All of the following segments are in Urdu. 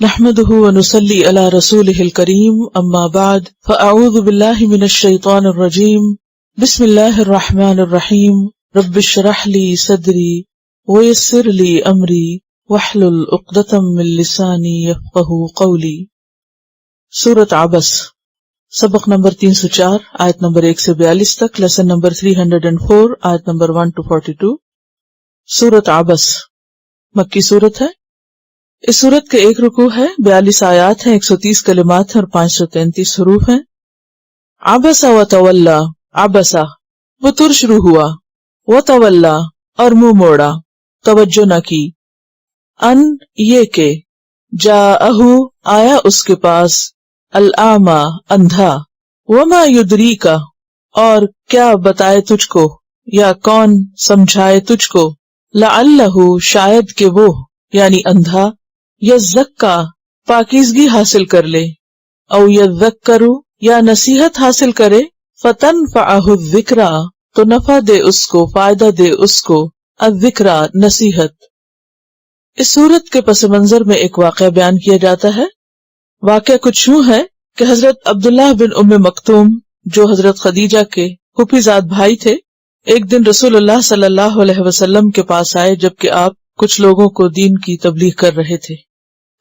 نحمده ونصلي على رسوله الكريم اما بعد فاعوذ بالله من الشيطان الرجيم بسم الله الرحمن الرحيم رب اشرح لي صدري ويسر لي امري واحلل عقدة من لساني يفقهوا قولي۔ سورۃ عبس، سبق نمبر 304 آیت نمبر 1 سے 42 تک، لیسن نمبر 304 آیت نمبر 1 to 42۔ سورۃ عبس مکی سورت ہے۔ اس سورت کے ایک رکوع ہے، 42 آیات ہیں، 130 کلمات ہیں اور 533 حروف ہیں۔ عبس و تولا، عبسا وہ ترشرو ہوا، و تولا اور منہ موڑا، توجہ نہ کی، ان یہ کہ جاءہ آیا اس کے پاس، الاعمی اندھا، وما یدریکا اور کیا بتائے تجھ کو یا کون سمجھائے تجھ کو، لعلہ شاید کہ وہ یعنی اندھا، یزکا پاکیزگی حاصل کر لے، او یذکر یا نصیحت حاصل کرے، فتنفعہ الذکرى تو نفع دے اس کو، فائدہ دے اس کو، الذکرى نصیحت۔ اس صورت کے پس منظر میں ایک واقعہ بیان کیا جاتا ہے۔ واقعہ کچھ یوں ہے کہ حضرت عبداللہ بن ام مکتوم جو حضرت خدیجہ کے پھوپھی زاد بھائی تھے، ایک دن رسول اللہ صلی اللہ علیہ وسلم کے پاس آئے جبکہ آپ کچھ لوگوں کو دین کی تبلیغ کر رہے تھے۔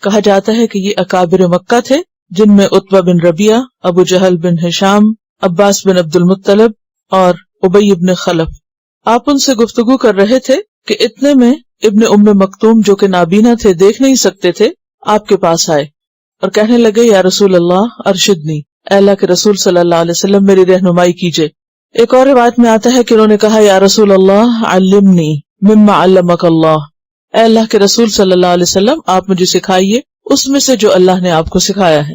کہا جاتا ہے کہ یہ اکابر مکہ تھے، جن میں عتبہ بن ربیعہ، ابو جہل بن ہشام، عباس بن عبد المطلب اور ابی بن خلف۔ آپ ان سے گفتگو کر رہے تھے کہ اتنے میں ابن ام مکتوم جو کہ نابینا تھے، دیکھ نہیں سکتے تھے، آپ کے پاس آئے اور کہنے لگے، یا رسول اللہ ارشدنی، اے اللہ کے رسول صلی اللہ علیہ وسلم میری رہنمائی کیجئے۔ ایک اور روایت میں آتا ہے کہ انہوں نے کہا، یا رسول اللہ علمنی مما علمک اللہ، اے اللہ کے رسول صلی اللہ علیہ وسلم آپ مجھے سکھائیے اس میں سے جو اللہ نے آپ کو سکھایا ہے۔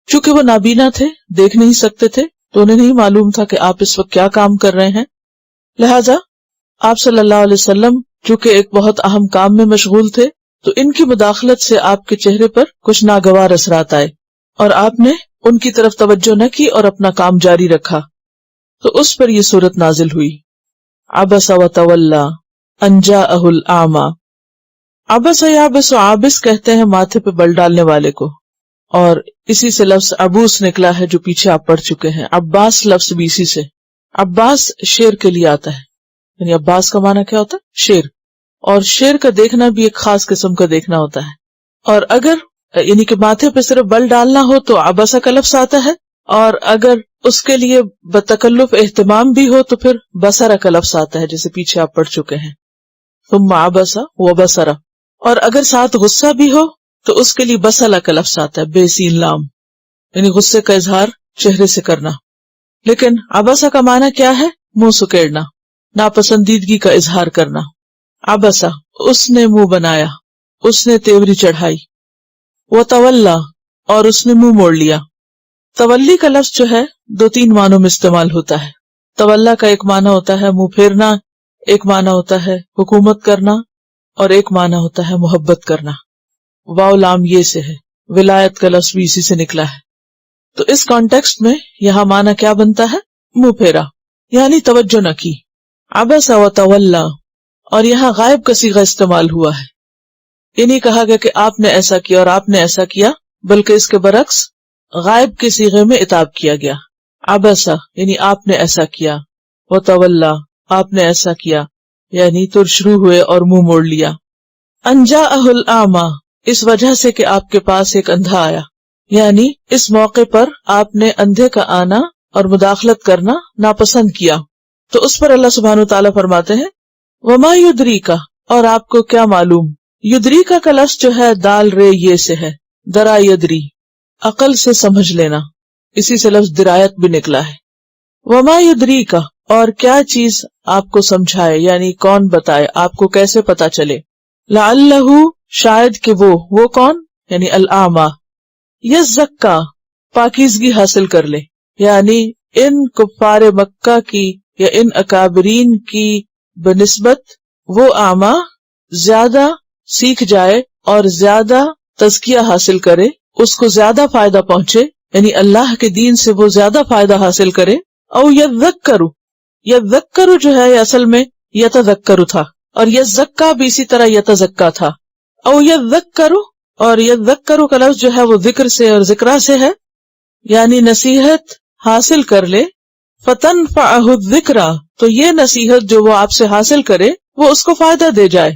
چونکہ وہ نابینا تھے، دیکھ نہیں سکتے تھے، تو انہیں نہیں معلوم تھا کہ آپ اس وقت کیا کام کر رہے ہیں، لہٰذا آپ صلی اللہ علیہ وسلم چونکہ ایک بہت اہم کام میں مشغول تھے، تو ان کی مداخلت سے آپ کے چہرے پر کچھ ناگوار اثرات آئے اور آپ نے ان کی طرف توجہ نہ کی اور اپنا کام جاری رکھا، تو اس پر یہ صورت نازل ہوئی۔ عبس و تولا ان جاءہ الاعمی۔ عبس یعبس، عابس کہتے ہیں ماتھے پہ بل ڈالنے والے کو، اور اسی سے لفظ عبوس نکلا ہے جو پیچھے آپ پڑھ چکے ہیں۔ عباس لفظ بھی اسی سے، عباس شیر کے لیے آتا ہے، یعنی عباس کا معنی کیا ہوتا ہے؟ شیر، اور شیر کا دیکھنا بھی ایک خاص قسم کا دیکھنا ہوتا ہے۔ اور اگر یعنی کہ ماتھے پہ صرف بل ڈالنا ہو تو عبسہ کا لفظ آتا ہے، اور اگر اس کے لیے بتکلف اہتمام بھی ہو تو پھر بصرہ کا لفظ آتا ہے، جیسے پیچھے آپ پڑھ چکے ہیں، ثم عبس وبصر۔ اور اگر ساتھ غصہ بھی ہو تو اس کے لیے بسلہ کا لفظ آتا ہے، بے سین لام، یعنی غصے کا اظہار چہرے سے کرنا۔ لیکن عبسہ کا معنی کیا ہے؟ منہ سکیڑنا، ناپسندیدگی کا اظہار کرنا۔ عبسہ اس نے منہ بنایا، اس نے تیوری چڑھائی۔ وتولا اور اس نے منہ موڑ لیا۔ تولی کا لفظ جو ہے 2-3 معنوں میں استعمال ہوتا ہے۔ تولا کا ایک معنی ہوتا ہے منہ پھیرنا، ایک معنی ہوتا ہے حکومت کرنا، اور ایک معنی ہوتا ہے محبت کرنا۔ واو لام یہ سے ہے، ولایت کا لفظ بھی اسی سے نکلا ہے۔ تو اس کانٹیکسٹ میں یہاں معنی کیا بنتا ہے؟ منہ پھیرا، یعنی توجہ نہ کی۔ عبس و تولا، اور یہاں غائب کا صیغہ استعمال ہوا ہے، یہ نہیں کہا گیا کہ آپ نے ایسا کیا اور آپ نے ایسا کیا، بلکہ اس کے برعکس غائب کے صیغے میں عتاب کیا گیا۔ عبسہ یعنی آپ نے ایسا کیا، و تولا آپ نے ایسا کیا، یعنی ترشرو ہوئے اور منہ موڑ لیا۔ ان جاءہ الاعمی، اس وجہ سے کہ آپ کے پاس ایک اندھا آیا، یعنی اس موقع پر آپ نے اندھے کا آنا اور مداخلت کرنا ناپسند کیا، تو اس پر اللہ سبحانہ وتعالیٰ فرماتے ہیں، وما یدریکا اور آپ کو کیا معلوم۔ یدریکا کا لفظ جو ہے دال رے یہ سے ہے، درا یدری، عقل سے سمجھ لینا، اسی سے لفظ درایت بھی نکلا ہے۔ وما یدریکا اور کیا چیز آپ کو سمجھائے، یعنی کون بتائے، آپ کو کیسے پتا چلے، لعلہ شاید کہ وہ کون، یعنی الاعمی، یزکا پاکیزگی حاصل کر لے، یعنی ان کفار مکہ کی یا ان اکابرین کی بنسبت وہ اعمی زیادہ سیکھ جائے اور زیادہ تزکیہ حاصل کرے، اس کو زیادہ فائدہ پہنچے، یعنی اللہ کے دین سے وہ زیادہ فائدہ حاصل کرے۔ او یذکر جو ہے اصل میں یتذکر تھا، اور یزکا بھی اسی طرح یتزکا تھا۔ او یذکر اور یذکر کا لفظ جو ہے وہ ذکر سے اور ذکرہ سے ہے، یعنی نصیحت حاصل کر لے، فتنفعہ الذکرہ، تو یہ نصیحت جو وہ آپ سے حاصل کرے وہ اس کو فائدہ دے جائے۔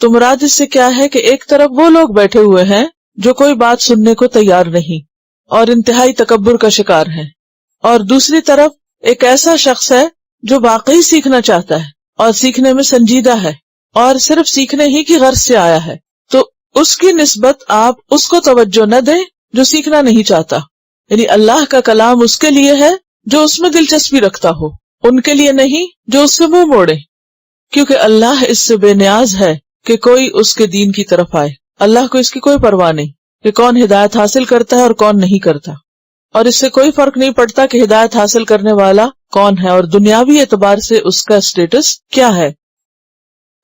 تو مراد اس سے کیا ہے کہ ایک طرف وہ لوگ بیٹھے ہوئے ہیں جو کوئی بات سننے کو تیار نہیں اور انتہائی تکبر کا شکار ہیں، اور دوسری طرف ایک ایسا شخص ہے جو واقعی سیکھنا چاہتا ہے اور سیکھنے میں سنجیدہ ہے اور صرف سیکھنے ہی کی غرض سے آیا ہے، تو اس کی نسبت آپ اس کو توجہ نہ دیں جو سیکھنا نہیں چاہتا۔ یعنی اللہ کا کلام اس کے لیے ہے جو اس میں دلچسپی رکھتا ہو، ان کے لیے نہیں جو اس سے منہ موڑے، کیونکہ اللہ اس سے بے نیاز ہے کہ کوئی اس کے دین کی طرف آئے۔ اللہ کو اس کی کوئی پرواہ نہیں کہ کون ہدایت حاصل کرتا ہے اور کون نہیں کرتا، اور اس سے کوئی فرق نہیں پڑتا کہ ہدایت حاصل کرنے والا کون ہے اور دنیاوی اعتبار سے اس کا اسٹیٹس کیا ہے۔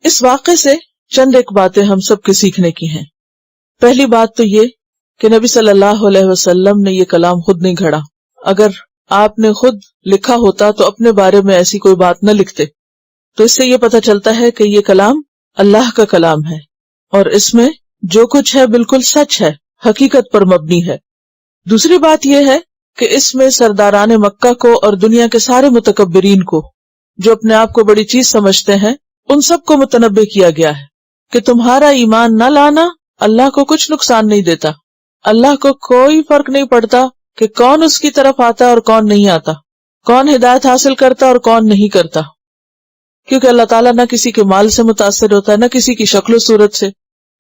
اس واقعے سے چند ایک باتیں ہم سب کے سیکھنے کی ہیں۔ پہلی بات تو یہ کہ نبی صلی اللہ علیہ وسلم نے یہ کلام خود نہیں گھڑا۔ اگر آپ نے خود لکھا ہوتا تو اپنے بارے میں ایسی کوئی بات نہ لکھتے۔ تو اس سے یہ پتہ چلتا ہے کہ یہ کلام اللہ کا کلام ہے اور اس میں جو کچھ ہے بالکل سچ ہے، حقیقت پر مبنی ہے۔ دوسری بات یہ ہے کہ اس میں سرداران مکہ کو اور دنیا کے سارے متکبرین کو جو اپنے آپ کو بڑی چیز سمجھتے ہیں، ان سب کو متنبہ کیا گیا ہے کہ تمہارا ایمان نہ لانا اللہ کو کچھ نقصان نہیں دیتا۔ اللہ کو کوئی فرق نہیں پڑتا کہ کون اس کی طرف آتا اور کون نہیں آتا، کون ہدایت حاصل کرتا اور کون نہیں کرتا، کیونکہ اللہ تعالیٰ نہ کسی کے مال سے متاثر ہوتا ہے، نہ کسی کی شکل و صورت سے،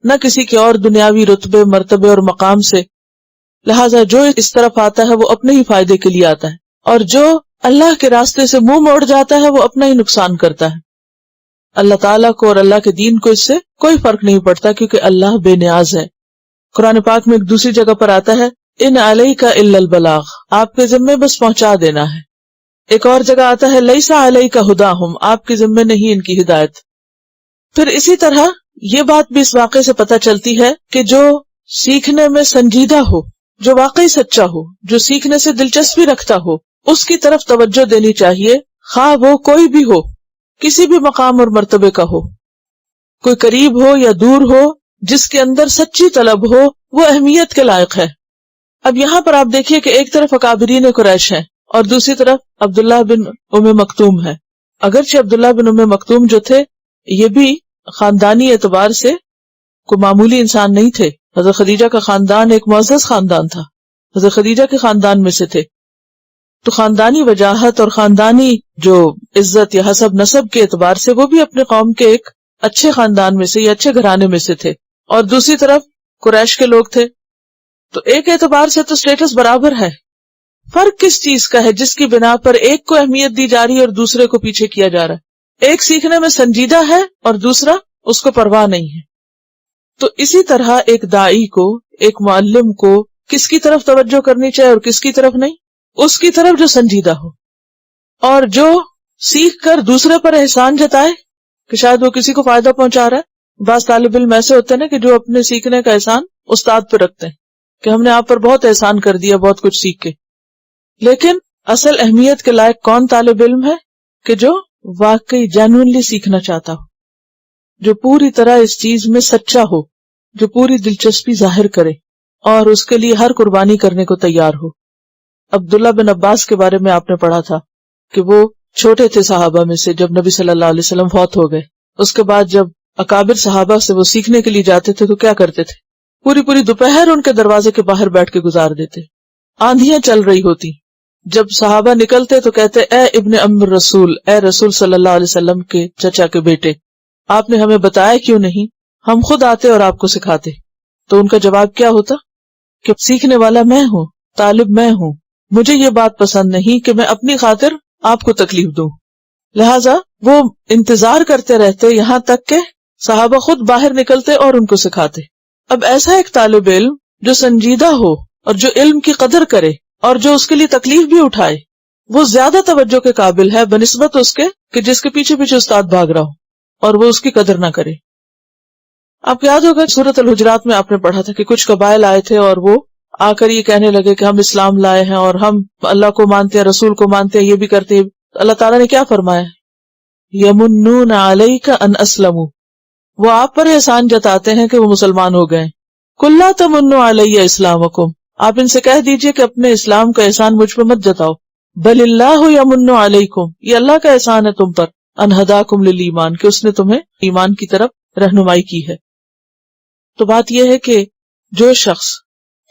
نہ کسی کے اور دنیاوی رتبے، مرتبے اور مقام سے۔ لہٰذا جو اس طرف آتا ہے وہ اپنے ہی فائدے کے لیے آتا ہے، اور جو اللہ کے راستے سے منہ موڑ جاتا ہے وہ اپنا ہی نقصان کرتا ہے۔ اللہ تعالیٰ کو اور اللہ کے دین کو اس سے کوئی فرق نہیں پڑتا، کیونکہ اللہ بے نیاز ہے۔ قرآن پاک میں ایک دوسری جگہ پر آتا ہے ان علیک الا البلاغ، آپ کے ذمے بس پہنچا دینا ہے۔ ایک اور جگہ آتا ہے لیس علیک ھداھم، آپ کے ذمے نہیں ان کی ہدایت۔ پھر اسی طرح یہ بات بھی اس واقعے سے پتہ چلتی ہے کہ جو سیکھنے میں سنجیدہ ہو، جو واقعی سچا ہو، جو سیکھنے سے دلچسپی رکھتا ہو، اس کی طرف توجہ دینی چاہیے، خواہ وہ کوئی بھی ہو، کسی بھی مقام اور مرتبے کا ہو، کوئی قریب ہو یا دور ہو، جس کے اندر سچی طلب ہو وہ اہمیت کے لائق ہے۔ اب یہاں پر آپ دیکھیے کہ ایک طرف اکابرین قریش ہیں اور دوسری طرف عبداللہ بن ام مکتوم ہے۔ اگرچہ عبداللہ بن ام مکتوم جو تھے یہ بھی خاندانی اعتبار سے کوئی معمولی انسان نہیں تھے، حضرت خدیجہ کا خاندان ایک معزز خاندان تھا، حضرت خدیجہ کے خاندان میں سے تھے، تو خاندانی وجاہت اور خاندانی جو عزت یا حسب نسب کے اعتبار سے وہ بھی اپنے قوم کے ایک اچھے خاندان میں سے یا اچھے گھرانے میں سے تھے، اور دوسری طرف قریش کے لوگ تھے، تو ایک اعتبار سے تو سٹیٹس برابر ہے۔ فرق کس چیز کا ہے جس کی بنا پر ایک کو اہمیت دی جا رہی ہے اور دوسرے کو پیچھے کیا جا رہا ہے؟ ایک سیکھنے میں سنجیدہ ہے اور دوسرا اس کو پرواہ نہیں ہے۔ تو اسی طرح ایک داعی کو، ایک معلم کو کس کی طرف توجہ کرنی چاہیے اور کس کی طرف نہیں؟ اس کی طرف جو سنجیدہ ہو، اور جو سیکھ کر دوسرے پر احسان جتائے کہ شاید وہ کسی کو فائدہ پہنچا رہا ہے۔ بعض طالب علم ایسے ہوتے ہیں نا کہ جو اپنے سیکھنے کا احسان استاد پہ رکھتے ہیں کہ ہم نے آپ پر بہت احسان کر دیا بہت کچھ سیکھ کے، لیکن اصل اہمیت کے لائق کون طالب علم ہے کہ جو واقعی جینوئنلی سیکھنا چاہتا ہو، جو پوری طرح اس چیز میں سچا ہو، جو پوری دلچسپی ظاہر کرے اور اس کے لیے ہر قربانی کرنے کو تیار ہو۔ عبداللہ بن عباس کے بارے میں آپ نے پڑھا تھا کہ وہ چھوٹے تھے صحابہ میں سے جب نبی صلی اللہ علیہ وسلم فوت ہو گئے، اس کے بعد جب اکابر صحابہ سے وہ سیکھنے کے لیے جاتے تھے تو کیا کرتے تھے؟ پوری دوپہر ان کے دروازے کے باہر بیٹھ کے گزار دیتے، آندھیاں چل رہی ہوتی، جب صحابہ نکلتے تو کہتے اے ابن ام الرسول، اے رسول صلی اللہ علیہ وسلم کے چچا کے بیٹے، آپ نے ہمیں بتایا کیوں نہیں؟ ہم خود آتے اور آپ کو سکھاتے۔ تو ان کا جواب کیا ہوتا کہ سیکھنے والا میں ہوں، طالب میں ہوں، مجھے یہ بات پسند نہیں کہ میں اپنی خاطر آپ کو تکلیف دوں۔ لہٰذا وہ انتظار کرتے رہتے یہاں تک کہ صحابہ خود باہر نکلتے اور ان کو سکھاتے۔ اب ایسا ایک طالب علم جو سنجیدہ ہو اور جو علم کی قدر کرے اور جو اس کے لیے تکلیف بھی اٹھائے، وہ زیادہ توجہ کے قابل ہے بنسبت اس کے کہ جس کے پیچھے پیچھے استاد بھاگ رہا ہو اور وہ اس کی قدر نہ کرے۔ آپ کو یاد ہوگا سورۃ الحجرات میں آپ نے پڑھا تھا کہ کچھ قبائل آئے تھے اور وہ آ کر یہ کہنے لگے کہ ہم اسلام لائے ہیں اور ہم اللہ کو مانتے ہیں، رسول کو مانتے ہیں، یہ بھی کرتے ہیں۔ اللہ تعالیٰ نے کیا فرمایا؟ یمنون علیک ان اسلموا، وہ آپ پر احسان جتاتے ہیں کہ وہ مسلمان ہو گئے۔ قل لا تمنوا علی اسلامکم، آپ ان سے کہہ دیجئے کہ اپنے اسلام کا احسان مجھ پہ مت جتاؤ، بل اللہ یمن علیکم، یہ اللہ کا احسان ہے تم پر، ان ہداکم للایمان، کہ اس نے تمہیں ایمان کی طرف رہنمائی کی ہے۔ تو بات یہ ہے کہ جو شخص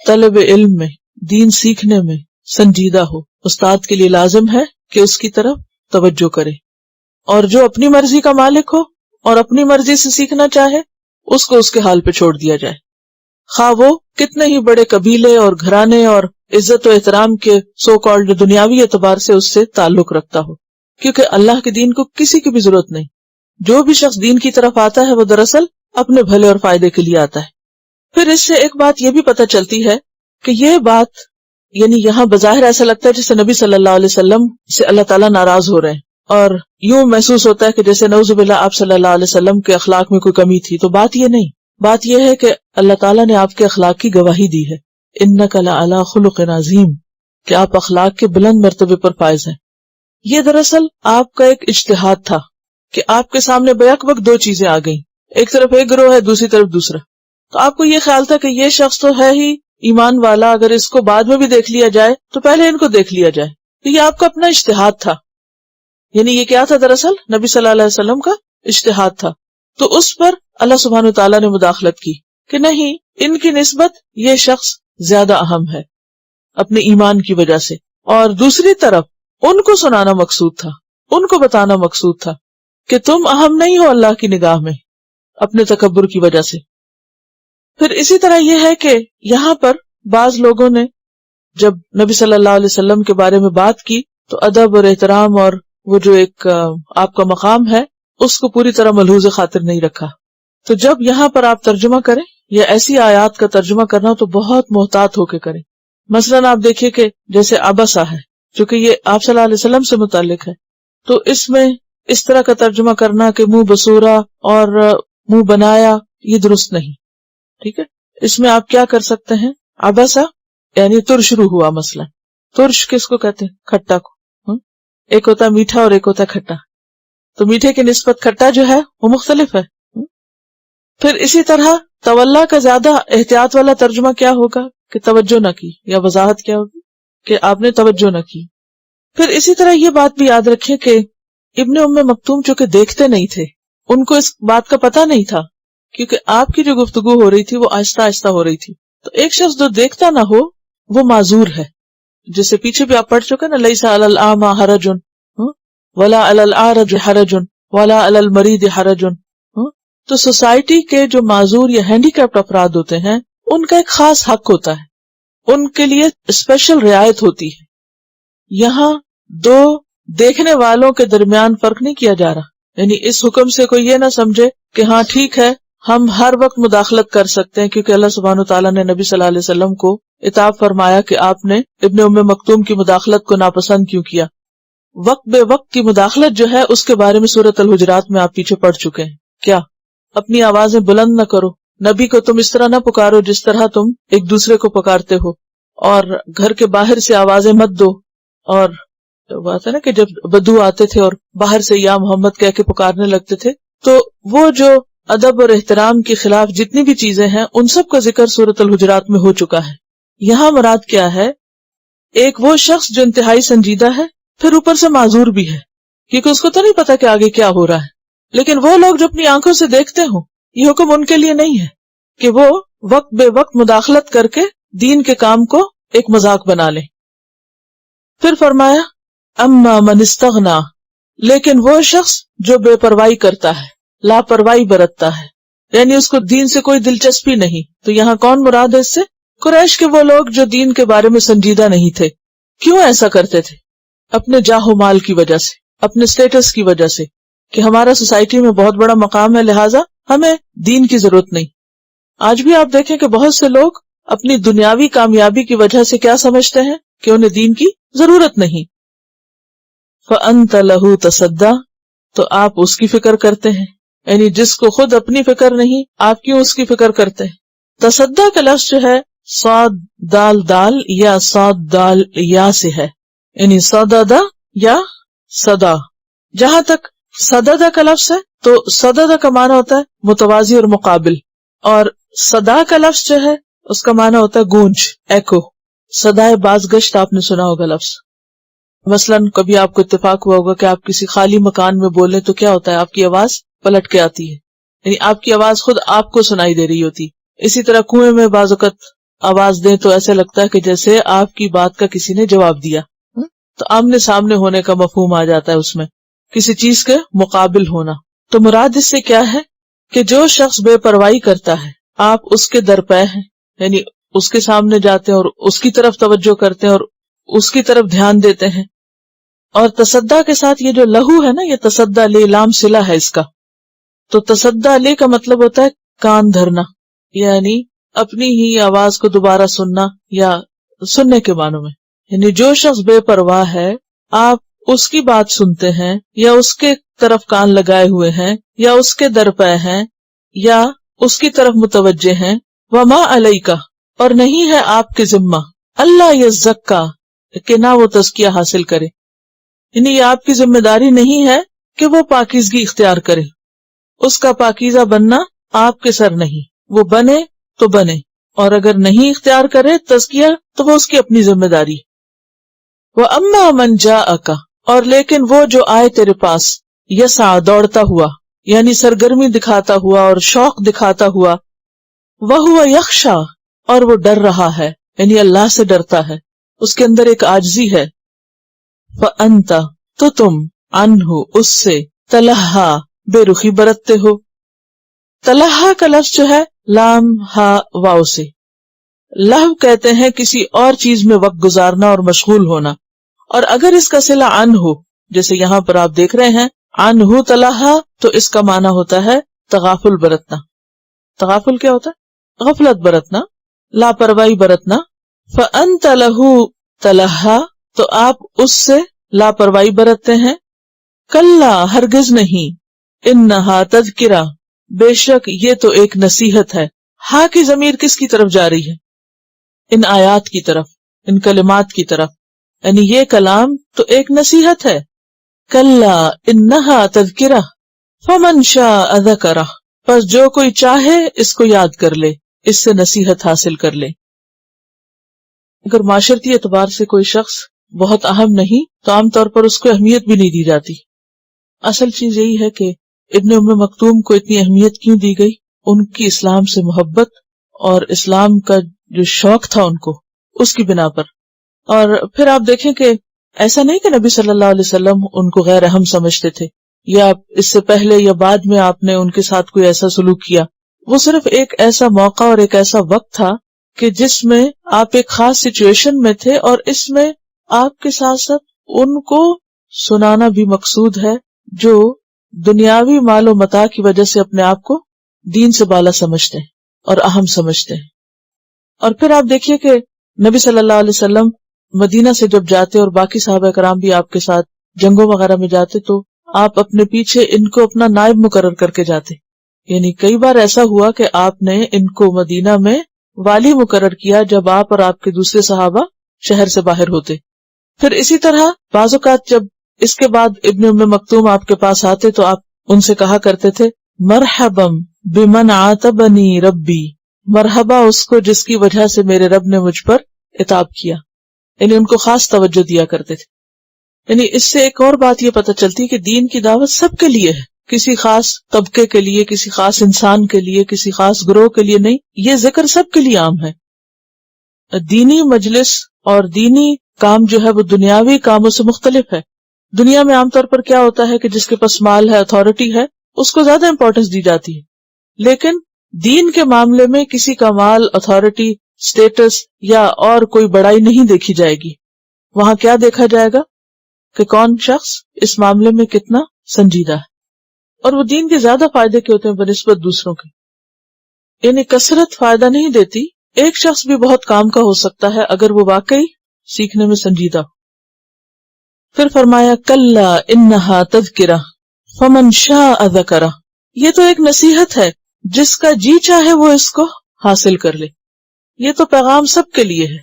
طلب علم میں، دین سیکھنے میں سنجیدہ ہو، استاد کے لیے لازم ہے کہ اس کی طرف توجہ کرے، اور جو اپنی مرضی کا مالک ہو اور اپنی مرضی سے سیکھنا چاہے اس کو اس کے حال پہ چھوڑ دیا جائے، خواہ وہ کتنے ہی بڑے قبیلے اور گھرانے اور عزت و احترام کے سو کالڈ دنیاوی اعتبار سے اس سے تعلق رکھتا ہو، کیونکہ اللہ کے دین کو کسی کی بھی ضرورت نہیں۔ جو بھی شخص دین کی طرف آتا ہے وہ دراصل اپنے بھلے اور فائدے کے لیے آتا ہے۔ پھر اس سے ایک بات یہ بھی پتہ چلتی ہے کہ یہ بات، یعنی یہاں بظاہر ایسا لگتا ہے جیسے نبی صلی اللہ علیہ وسلم سے اللہ تعالیٰ ناراض ہو رہے ہیں، اور یوں محسوس ہوتا ہے کہ جیسے نعوذ باللہ آپ صلی اللہ علیہ وسلم کے اخلاق میں کوئی کمی تھی۔ تو بات یہ نہیں، بات یہ ہے کہ اللہ تعالیٰ نے آپ کے اخلاق کی گواہی دی ہے، انک لعلی خلق عظیم، کہ آپ اخلاق کے بلند مرتبے پر فائز ہیں۔ یہ دراصل آپ کا ایک اجتہاد تھا کہ آپ کے سامنے بیک وقت دو چیزیں آ گئیں، ایک طرف ایک گروہ ہے، دوسری طرف دوسرا، تو آپ کو یہ خیال تھا کہ یہ شخص تو ہے ہی ایمان والا، اگر اس کو بعد میں بھی دیکھ لیا جائے تو پہلے ان کو دیکھ لیا جائے۔ تو یہ آپ کا اپنا اجتہاد تھا، یعنی یہ کیا تھا دراصل؟ نبی صلی اللہ علیہ وسلم کا اجتہاد تھا۔ تو اس پر اللہ سبحانہ وتعالیٰ نے مداخلت کی کہ نہیں، ان کی نسبت یہ شخص زیادہ اہم ہے اپنے ایمان کی وجہ سے، اور دوسری طرف ان کو سنانا مقصود تھا، ان کو بتانا مقصود تھا کہ تم اہم نہیں ہو اللہ کی نگاہ میں اپنے تکبر کی وجہ سے۔ پھر اسی طرح یہ ہے کہ یہاں پر بعض لوگوں نے جب نبی صلی اللہ علیہ وسلم کے بارے میں بات کی تو ادب اور احترام اور وہ جو ایک آپ کا مقام ہے اس کو پوری طرح ملحوظ خاطر نہیں رکھا۔ تو جب یہاں پر آپ ترجمہ کریں یا ایسی آیات کا ترجمہ کرنا تو بہت محتاط ہو کے کریں۔ مثلا آپ دیکھیے کہ جیسے عبسہ ہے، چونکہ یہ آپ صلی اللہ علیہ وسلم سے متعلق ہے، تو اس میں اس طرح کا ترجمہ کرنا کہ منہ بصورا اور منہ بنایا، یہ درست نہیں، ٹھیک ہے۔ اس میں آپ کیا کر سکتے ہیں، عبسہ یعنی ترشرو ہوا، مثلا ترش کس کو کہتے ہیں؟ کھٹا کو، ایک ہوتا ہے میٹھا اور ایک ہوتا ہے کھٹا، تو میٹھے کی نسبت کھٹا جو ہے وہ مختلف ہے۔ پھر اسی طرح تولا کا زیادہ احتیاط والا ترجمہ کیا ہوگا کہ توجہ نہ کی، یا وضاحت کیا ہوگی کہ آپ نے توجہ نہ کی۔ پھر اسی طرح یہ بات بھی یاد رکھیں کہ ابن ام مکتوم چونکہ دیکھتے نہیں تھے، ان کو اس بات کا پتہ نہیں تھا، کیونکہ آپ کی جو گفتگو ہو رہی تھی وہ آہستہ آہستہ ہو رہی تھی۔ تو ایک شخص جو دیکھتا نہ ہو وہ معذور ہے، جسے پیچھے بھی آپ پڑھ چکے نا، لیس علی الاعمى حرج ولا علی الاعرج حرج ولا علی المریض حرج۔ تو سوسائٹی کے جو معذور یا ہینڈی کیپٹ افراد ہوتے ہیں ان کا ایک خاص حق ہوتا ہے، ان کے لیے اسپیشل رعایت ہوتی ہے۔ یہاں دو دیکھنے والوں کے درمیان فرق نہیں کیا جا رہا، یعنی اس حکم سے کوئی یہ نہ سمجھے کہ ہاں ٹھیک ہے ہم ہر وقت مداخلت کر سکتے ہیں، کیونکہ اللہ سبحانہ وتعالیٰ نے نبی صلی اللہ علیہ وسلم کو عتاب فرمایا کہ آپ نے ابن ام مکتوم کی مداخلت کو ناپسند کیوں کیا۔ وقت بے وقت کی مداخلت جو ہے اس کے بارے میں سورۃ الحجرات میں آپ پیچھے پڑھ چکے ہیں۔ کیا اپنی آوازیں بلند نہ کرو، نبی کو تم اس طرح نہ پکارو جس طرح تم ایک دوسرے کو پکارتے ہو، اور گھر کے باہر سے آوازیں مت دو۔ اور بات ہے نا کہ جب بدو آتے تھے اور باہر سے یا محمد کہہ کے پکارنے لگتے تھے، تو وہ جو ادب اور احترام کے خلاف جتنی بھی چیزیں ہیں ان سب کا ذکر سورۃ الحجرات میں ہو چکا ہے۔ یہاں مراد کیا ہے، ایک وہ شخص جو انتہائی سنجیدہ ہے، پھر اوپر سے معذور بھی ہے، کیونکہ اس کو تو نہیں پتا کہ آگے کیا ہو رہا ہے، لیکن وہ لوگ جو اپنی آنکھوں سے دیکھتے ہوں، یہ حکم ان کے لیے نہیں ہے کہ وہ وقت بے وقت مداخلت کر کے دین کے کام کو ایک مذاق بنا لیں۔ پھر فرمایا اما من استغنا، لیکن وہ شخص جو بے پرواہی کرتا ہے، لاپرواہی برتتا ہے، یعنی اس کو دین سے کوئی دلچسپی نہیں۔ تو یہاں کون مراد ہے اس سے؟ قریش کے وہ لوگ جو دین کے بارے میں سنجیدہ نہیں تھے۔ کیوں ایسا کرتے تھے؟ اپنے جاہ و مال کی وجہ سے، اپنے سٹیٹس کی وجہ سے، کہ ہمارا سوسائٹی میں بہت بڑا مقام ہے لہٰذا ہمیں دین کی ضرورت نہیں۔ آج بھی آپ دیکھیں کہ بہت سے لوگ اپنی دنیاوی کامیابی کی وجہ سے کیا سمجھتے ہیں کہ انہیں دین کی ضرورت نہیں۔ فَأَنْتَ لَهُ تَصَدَّى، تو آپ اس کی فکر کرتے ہیں، یعنی جس کو خود اپنی فکر نہیں آپ کیوں اس کی فکر کرتے ہیں۔ تصدیٰ کا لفظ جو ہے صاد دال دال یا صاد دال یا سے ہے، یعنی صددہ یا صدا۔ جہاں تک صددہ کا لفظ ہے تو صددہ کا معنی ہوتا ہے متوازی اور مقابل، اور صدا کا لفظ جو ہے اس کا معنی ہوتا ہے گونج، ایکو. صدائے بازگشت آپ نے سنا ہوگا لفظ. مثلاً کبھی آپ کو اتفاق ہوا ہوگا کہ آپ کسی خالی مکان میں بولیں تو کیا ہوتا ہے، آپ کی آواز پلٹ کے آتی ہے، یعنی آپ کی آواز خود آپ کو سنائی دے رہی ہوتی. اسی طرح کنویں میں بعض اوقات آواز دیں تو ایسا لگتا ہے کہ جیسے آپ کی بات کا کسی نے جواب دیا. تو آمنے سامنے ہونے کا مفہوم آ جاتا ہے اس میں، کسی چیز کے مقابل ہونا. تو مراد اس سے کیا ہے کہ جو شخص بے پرواہی کرتا ہے آپ اس کے درپے ہیں، یعنی اس کے سامنے جاتے ہیں اور اس کی طرف توجہ کرتے ہیں اور اس کی طرف دھیان دیتے ہیں. اور تصدع کے ساتھ یہ جو لہو ہے نا، یہ تصدع لے لام صلہ ہے اس کا. تو تصدع لے کا مطلب ہوتا ہے کان دھرنا، یعنی اپنی ہی آواز کو دوبارہ سننا یا سننے کے معنوں میں. یعنی جو شخص بے پرواہ ہے آپ اس کی بات سنتے ہیں یا اس کے طرف کان لگائے ہوئے ہیں یا اس کے درپے ہیں یا اس کی طرف متوجہ ہیں. وما علیکا، اور نہیں ہے آپ کے ذمہ، اللہ یزکا، کہ نہ وہ تزکیہ حاصل کرے. یعنی یہ آپ کی ذمہ داری نہیں ہے کہ وہ پاکیزگی اختیار کرے، اس کا پاکیزہ بننا آپ کے سر نہیں. وہ بنے تو بنے، اور اگر نہیں اختیار کرے تزکیہ تو وہ اس کی اپنی ذمہ داری. وَأَمَّا مَنْ جَاءَكَ، اور لیکن وہ جو آئے تیرے پاس، یسعی، دوڑتا ہوا، یعنی سرگرمی دکھاتا ہوا اور شوق دکھاتا ہوا، وَهُوَ يَخْشَى، اور وہ ڈر رہا ہے، یعنی اللہ سے ڈرتا ہے، اس کے اندر ایک عاجزی ہے. فَأَنْتَ، تو تم، عَنْهُ، اس سے، تَلَہَّى، بے رخی برتتے ہو. تلہا کا لفظ جو ہے لام ہا واؤ سے، لہو کہتے ہیں کسی اور چیز میں وقت گزارنا اور مشغول ہونا. اور اگر اس کا صلہ عن ہو، جیسے یہاں پر آپ دیکھ رہے ہیں عن ہو تلہا، تو اس کا معنی ہوتا ہے تغافل برتنا. تغافل کیا ہوتا ہے؟ غفلت برتنا، لاپرواہی برتنا. فأنت لہو تلہا، تو آپ اس سے لاپرواہی برتتے ہیں. کلا، ہرگز نہیں، انہا تذکرہ، بے شک یہ تو ایک نصیحت ہے. ہاں کی ضمیر کس کی طرف جا رہی ہے؟ ان آیات کی طرف، ان کلمات کی طرف، یعنی یہ کلام تو ایک نصیحت ہے. کلا انہا تذکرہ فمن شاء ذکرہ، پس جو کوئی چاہے اس کو یاد کر لے، اس سے نصیحت حاصل کر لے. اگر معاشرتی اعتبار سے کوئی شخص بہت اہم نہیں تو عام طور پر اس کو اہمیت بھی نہیں دی جاتی. اصل چیز یہی ہے کہ ابن ام مکتوم کو اتنی اہمیت کیوں دی گئی؟ ان کی اسلام سے محبت اور اسلام کا جو شوق تھا ان کو، اس کی بنا پر. اور پھر آپ دیکھیں کہ ایسا نہیں کہ نبی صلی اللہ علیہ وسلم ان کو غیر اہم سمجھتے تھے یا اس سے پہلے یا بعد میں آپ نے ان کے ساتھ کوئی ایسا سلوک کیا. وہ صرف ایک ایسا موقع اور ایک ایسا وقت تھا کہ جس میں آپ ایک خاص سچویشن میں تھے، اور اس میں آپ کے ساتھ ساتھ ان کو سنانا بھی مقصود ہے جو دنیاوی مال و متاع کی وجہ سے اپنے آپ کو دین سے بالا سمجھتے ہیں اور اہم سمجھتے ہیں. اور پھر آپ دیکھیے کہ نبی صلی اللہ علیہ وسلم مدینہ سے جب جاتے اور باقی صحابہ کرام بھی آپ کے ساتھ جنگوں وغیرہ میں جاتے تو آپ اپنے پیچھے ان کو اپنا نائب مقرر کر کے جاتے. یعنی کئی بار ایسا ہوا کہ آپ نے ان کو مدینہ میں والی مقرر کیا جب آپ اور آپ کے دوسرے صحابہ شہر سے باہر ہوتے. پھر اسی طرح بعض اوقات جب اس کے بعد ابن ام مکتوم آپ کے پاس آتے تو آپ ان سے کہا کرتے تھے مرحبم بمن عاتبنی ربی، مرحبا اس کو جس کی وجہ سے میرے رب نے مجھ پر عتاب کیا. یعنی ان کو خاص توجہ دیا کرتے تھے. یعنی اس سے ایک اور بات یہ پتہ چلتی کہ دین کی دعوت سب کے لیے ہے، کسی خاص طبقے کے لیے، کسی خاص انسان کے لیے، کسی خاص گروہ کے لیے نہیں. یہ ذکر سب کے لیے عام ہے. دینی مجلس اور دینی کام جو ہے وہ دنیاوی کاموں سے مختلف ہے. دنیا میں عام طور پر کیا ہوتا ہے کہ جس کے پاس مال ہے، اتھارٹی ہے، اس کو زیادہ امپورٹنس دی جاتی ہے. لیکن دین کے معاملے میں کسی کا مال، اتھارٹی، سٹیٹس یا اور کوئی بڑائی نہیں دیکھی جائے گی. وہاں کیا دیکھا جائے گا کہ کون شخص اس معاملے میں کتنا سنجیدہ ہے. اور وہ دین کے زیادہ فائدے کے ہوتے ہیں بنسبت دوسروں کے. یعنی کثرت فائدہ نہیں دیتی. ایک شخص بھی بہت کام کا ہو سکتا ہے اگر وہ واقعی سیکھنے میں سنجیدہ ہو. پھر فرمایا کلا انہا تذکرہ فمن شاء ذکرہ، یہ تو ایک نصیحت ہے، جس کا جی چاہے وہ اس کو حاصل کر لے. یہ تو پیغام سب کے لیے ہے.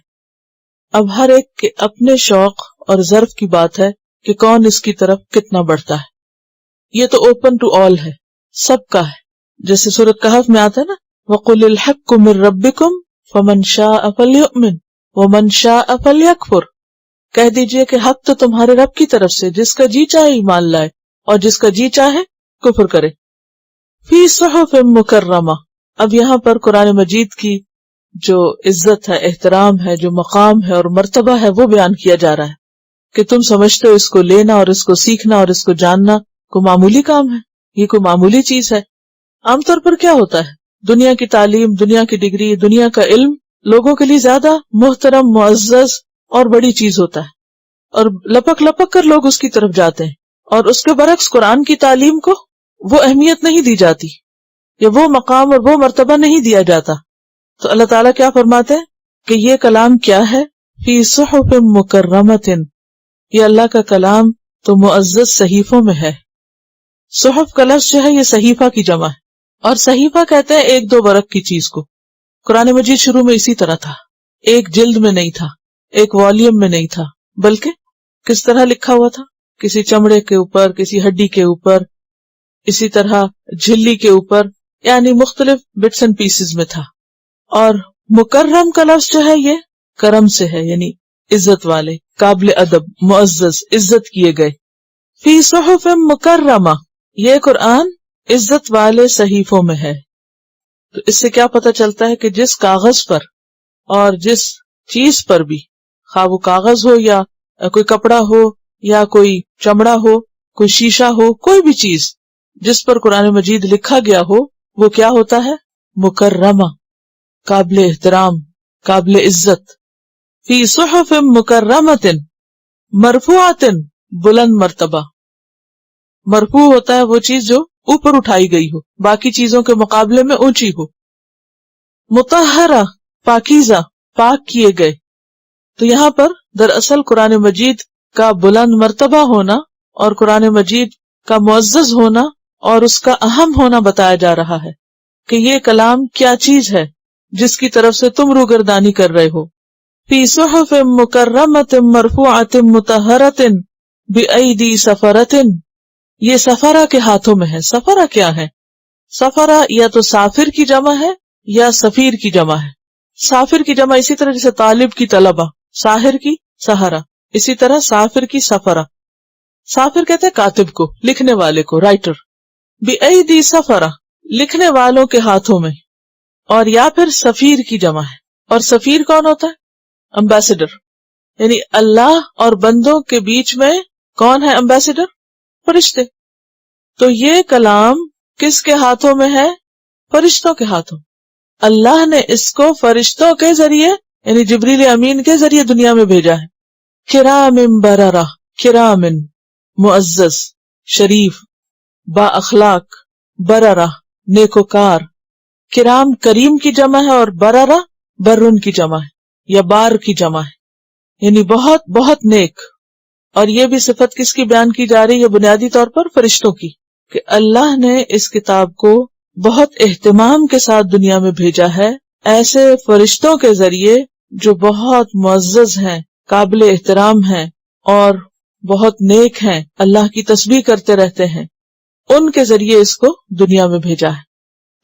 اب ہر ایک کے اپنے شوق اور ظرف کی بات ہے کہ کون اس کی طرف کتنا بڑھتا ہے. یہ تو اوپن ٹو آل ہے، سب کا ہے. جیسے سورۃ کہف میں آتا ہے نا وَقُلِ الْحَقُّ مِن رَبِّكُمْ فَمَن شَاءَ فَلْيُؤْمِن وَمَن شَاءَ فَلْيَكْفُرْ، کہہ دیجئے کہ حق تو تمہارے رب کی طرف سے، جس کا جی چاہے ایمان لائے اور جس کا جی چاہے کفر کرے۔ فی صحف مکرمہ، اب یہاں پر قرآن مجید کی جو عزت ہے، احترام ہے، جو مقام ہے اور مرتبہ ہے، وہ بیان کیا جا رہا ہے کہ تم سمجھتے ہو اس کو لینا اور اس کو سیکھنا اور اس کو جاننا کوئی معمولی کام ہے، یہ کوئی معمولی چیز ہے۔ عام طور پر کیا ہوتا ہے، دنیا کی تعلیم، دنیا کی ڈگری، دنیا کا علم لوگوں کے لیے زیادہ محترم، معزز اور بڑی چیز ہوتا ہے، اور لپک لپک کر لوگ اس کی طرف جاتے ہیں، اور اس کے برعکس قرآن کی تعلیم کو وہ اہمیت نہیں دی جاتی، یا وہ مقام اور وہ مرتبہ نہیں دیا جاتا۔ تو اللہ تعالیٰ کیا فرماتے ہیں کہ یہ کلام کیا ہے، فی صحف مکرمۃ، یہ اللہ کا کلام تو معزز صحیفوں میں ہے۔ صحف کا لفظ جو ہے یہ صحیفہ کی جمع ہے، اور صحیفہ کہتے ہیں ایک دو ورق کی چیز کو۔ قرآن مجید شروع میں اسی طرح تھا، ایک جلد میں نہیں تھا، ایک والیوم میں نہیں تھا، بلکہ کس طرح لکھا ہوا تھا، کسی چمڑے کے اوپر، کسی ہڈی کے اوپر، اسی طرح جھلی کے اوپر، یعنی مختلف بٹس اینڈ پیسز میں تھا۔ اور مکرم کا لفظ جو ہے یہ کرم سے ہے، یعنی عزت والے، قابل ادب، معزز، عزت کیے گئے۔ فی صحف مکرمہ، یہ قرآن عزت والے صحیفوں میں ہے۔ تو اس سے کیا پتہ چلتا ہے کہ جس کاغذ پر اور جس چیز پر بھی، خواہ وہ کاغذ ہو یا کوئی کپڑا ہو یا کوئی چمڑا ہو، کوئی شیشہ ہو، کوئی بھی چیز جس پر قرآن مجید لکھا گیا ہو، وہ کیا ہوتا ہے، مکرمہ، قابل احترام، قابل عزت۔ فی صحف مکرمۃ مرفوعۃ، بلند مرتبہ۔ مرفوع ہوتا ہے وہ چیز جو اوپر اٹھائی گئی ہو، باقی چیزوں کے مقابلے میں اونچی ہو۔ مطہرہ، پاکیزہ، پاک کیے گئے۔ تو یہاں پر دراصل قرآن مجید کا بلند مرتبہ ہونا اور قرآن مجید کا معزز ہونا اور اس کا اہم ہونا بتایا جا رہا ہے کہ یہ کلام کیا چیز ہے جس کی طرف سے تم روگردانی کر رہے ہو۔ فی صحف مکرمۃ مرفوعۃ مطہرۃ بأیدی سفرۃ، یہ سفرہ کے ہاتھوں میں ہے۔ سفرہ کیا ہے؟ سفرہ یا تو سافر کی جمع ہے یا سفیر کی جمع ہے۔ سافر کی جمع اسی طرح جیسے طالب کی طلبہ، ساحر کی سہرہ، اسی طرح سافر کی سفرہ۔ سافر کہتے ہیں کاتب کو، لکھنے والے کو، رائٹر۔ بأیدی سفرہ، لکھنے والوں کے ہاتھوں میں، اور یا پھر سفیر کی جمع ہے۔ اور سفیر کون ہوتا ہے؟ امبیسڈر، یعنی اللہ اور بندوں کے بیچ میں کون ہے امبیسڈر؟ فرشتے۔ تو یہ کلام کس کے ہاتھوں میں ہے؟ فرشتوں کے ہاتھوں۔ اللہ نے اس کو فرشتوں کے ذریعے، یعنی جبریل امین کے ذریعے دنیا میں بھیجا ہے۔ کرام بررہ، کرام معزز، شریف، با اخلاق، بررہ نیکوکار۔ کرام کریم کی جمع ہے اور بررہ برن کی جمع ہے یا بار کی جمع ہے، یعنی بہت بہت نیک۔ اور یہ بھی صفت کس کی بیان کی جا رہی ہے؟ بنیادی طور پر فرشتوں کی، کہ اللہ نے اس کتاب کو بہت اہتمام کے ساتھ دنیا میں بھیجا ہے، ایسے فرشتوں کے ذریعے جو بہت معزز ہیں، قابل احترام ہیں اور بہت نیک ہیں، اللہ کی تسبیح کرتے رہتے ہیں، ان کے ذریعے اس کو دنیا میں بھیجا ہے۔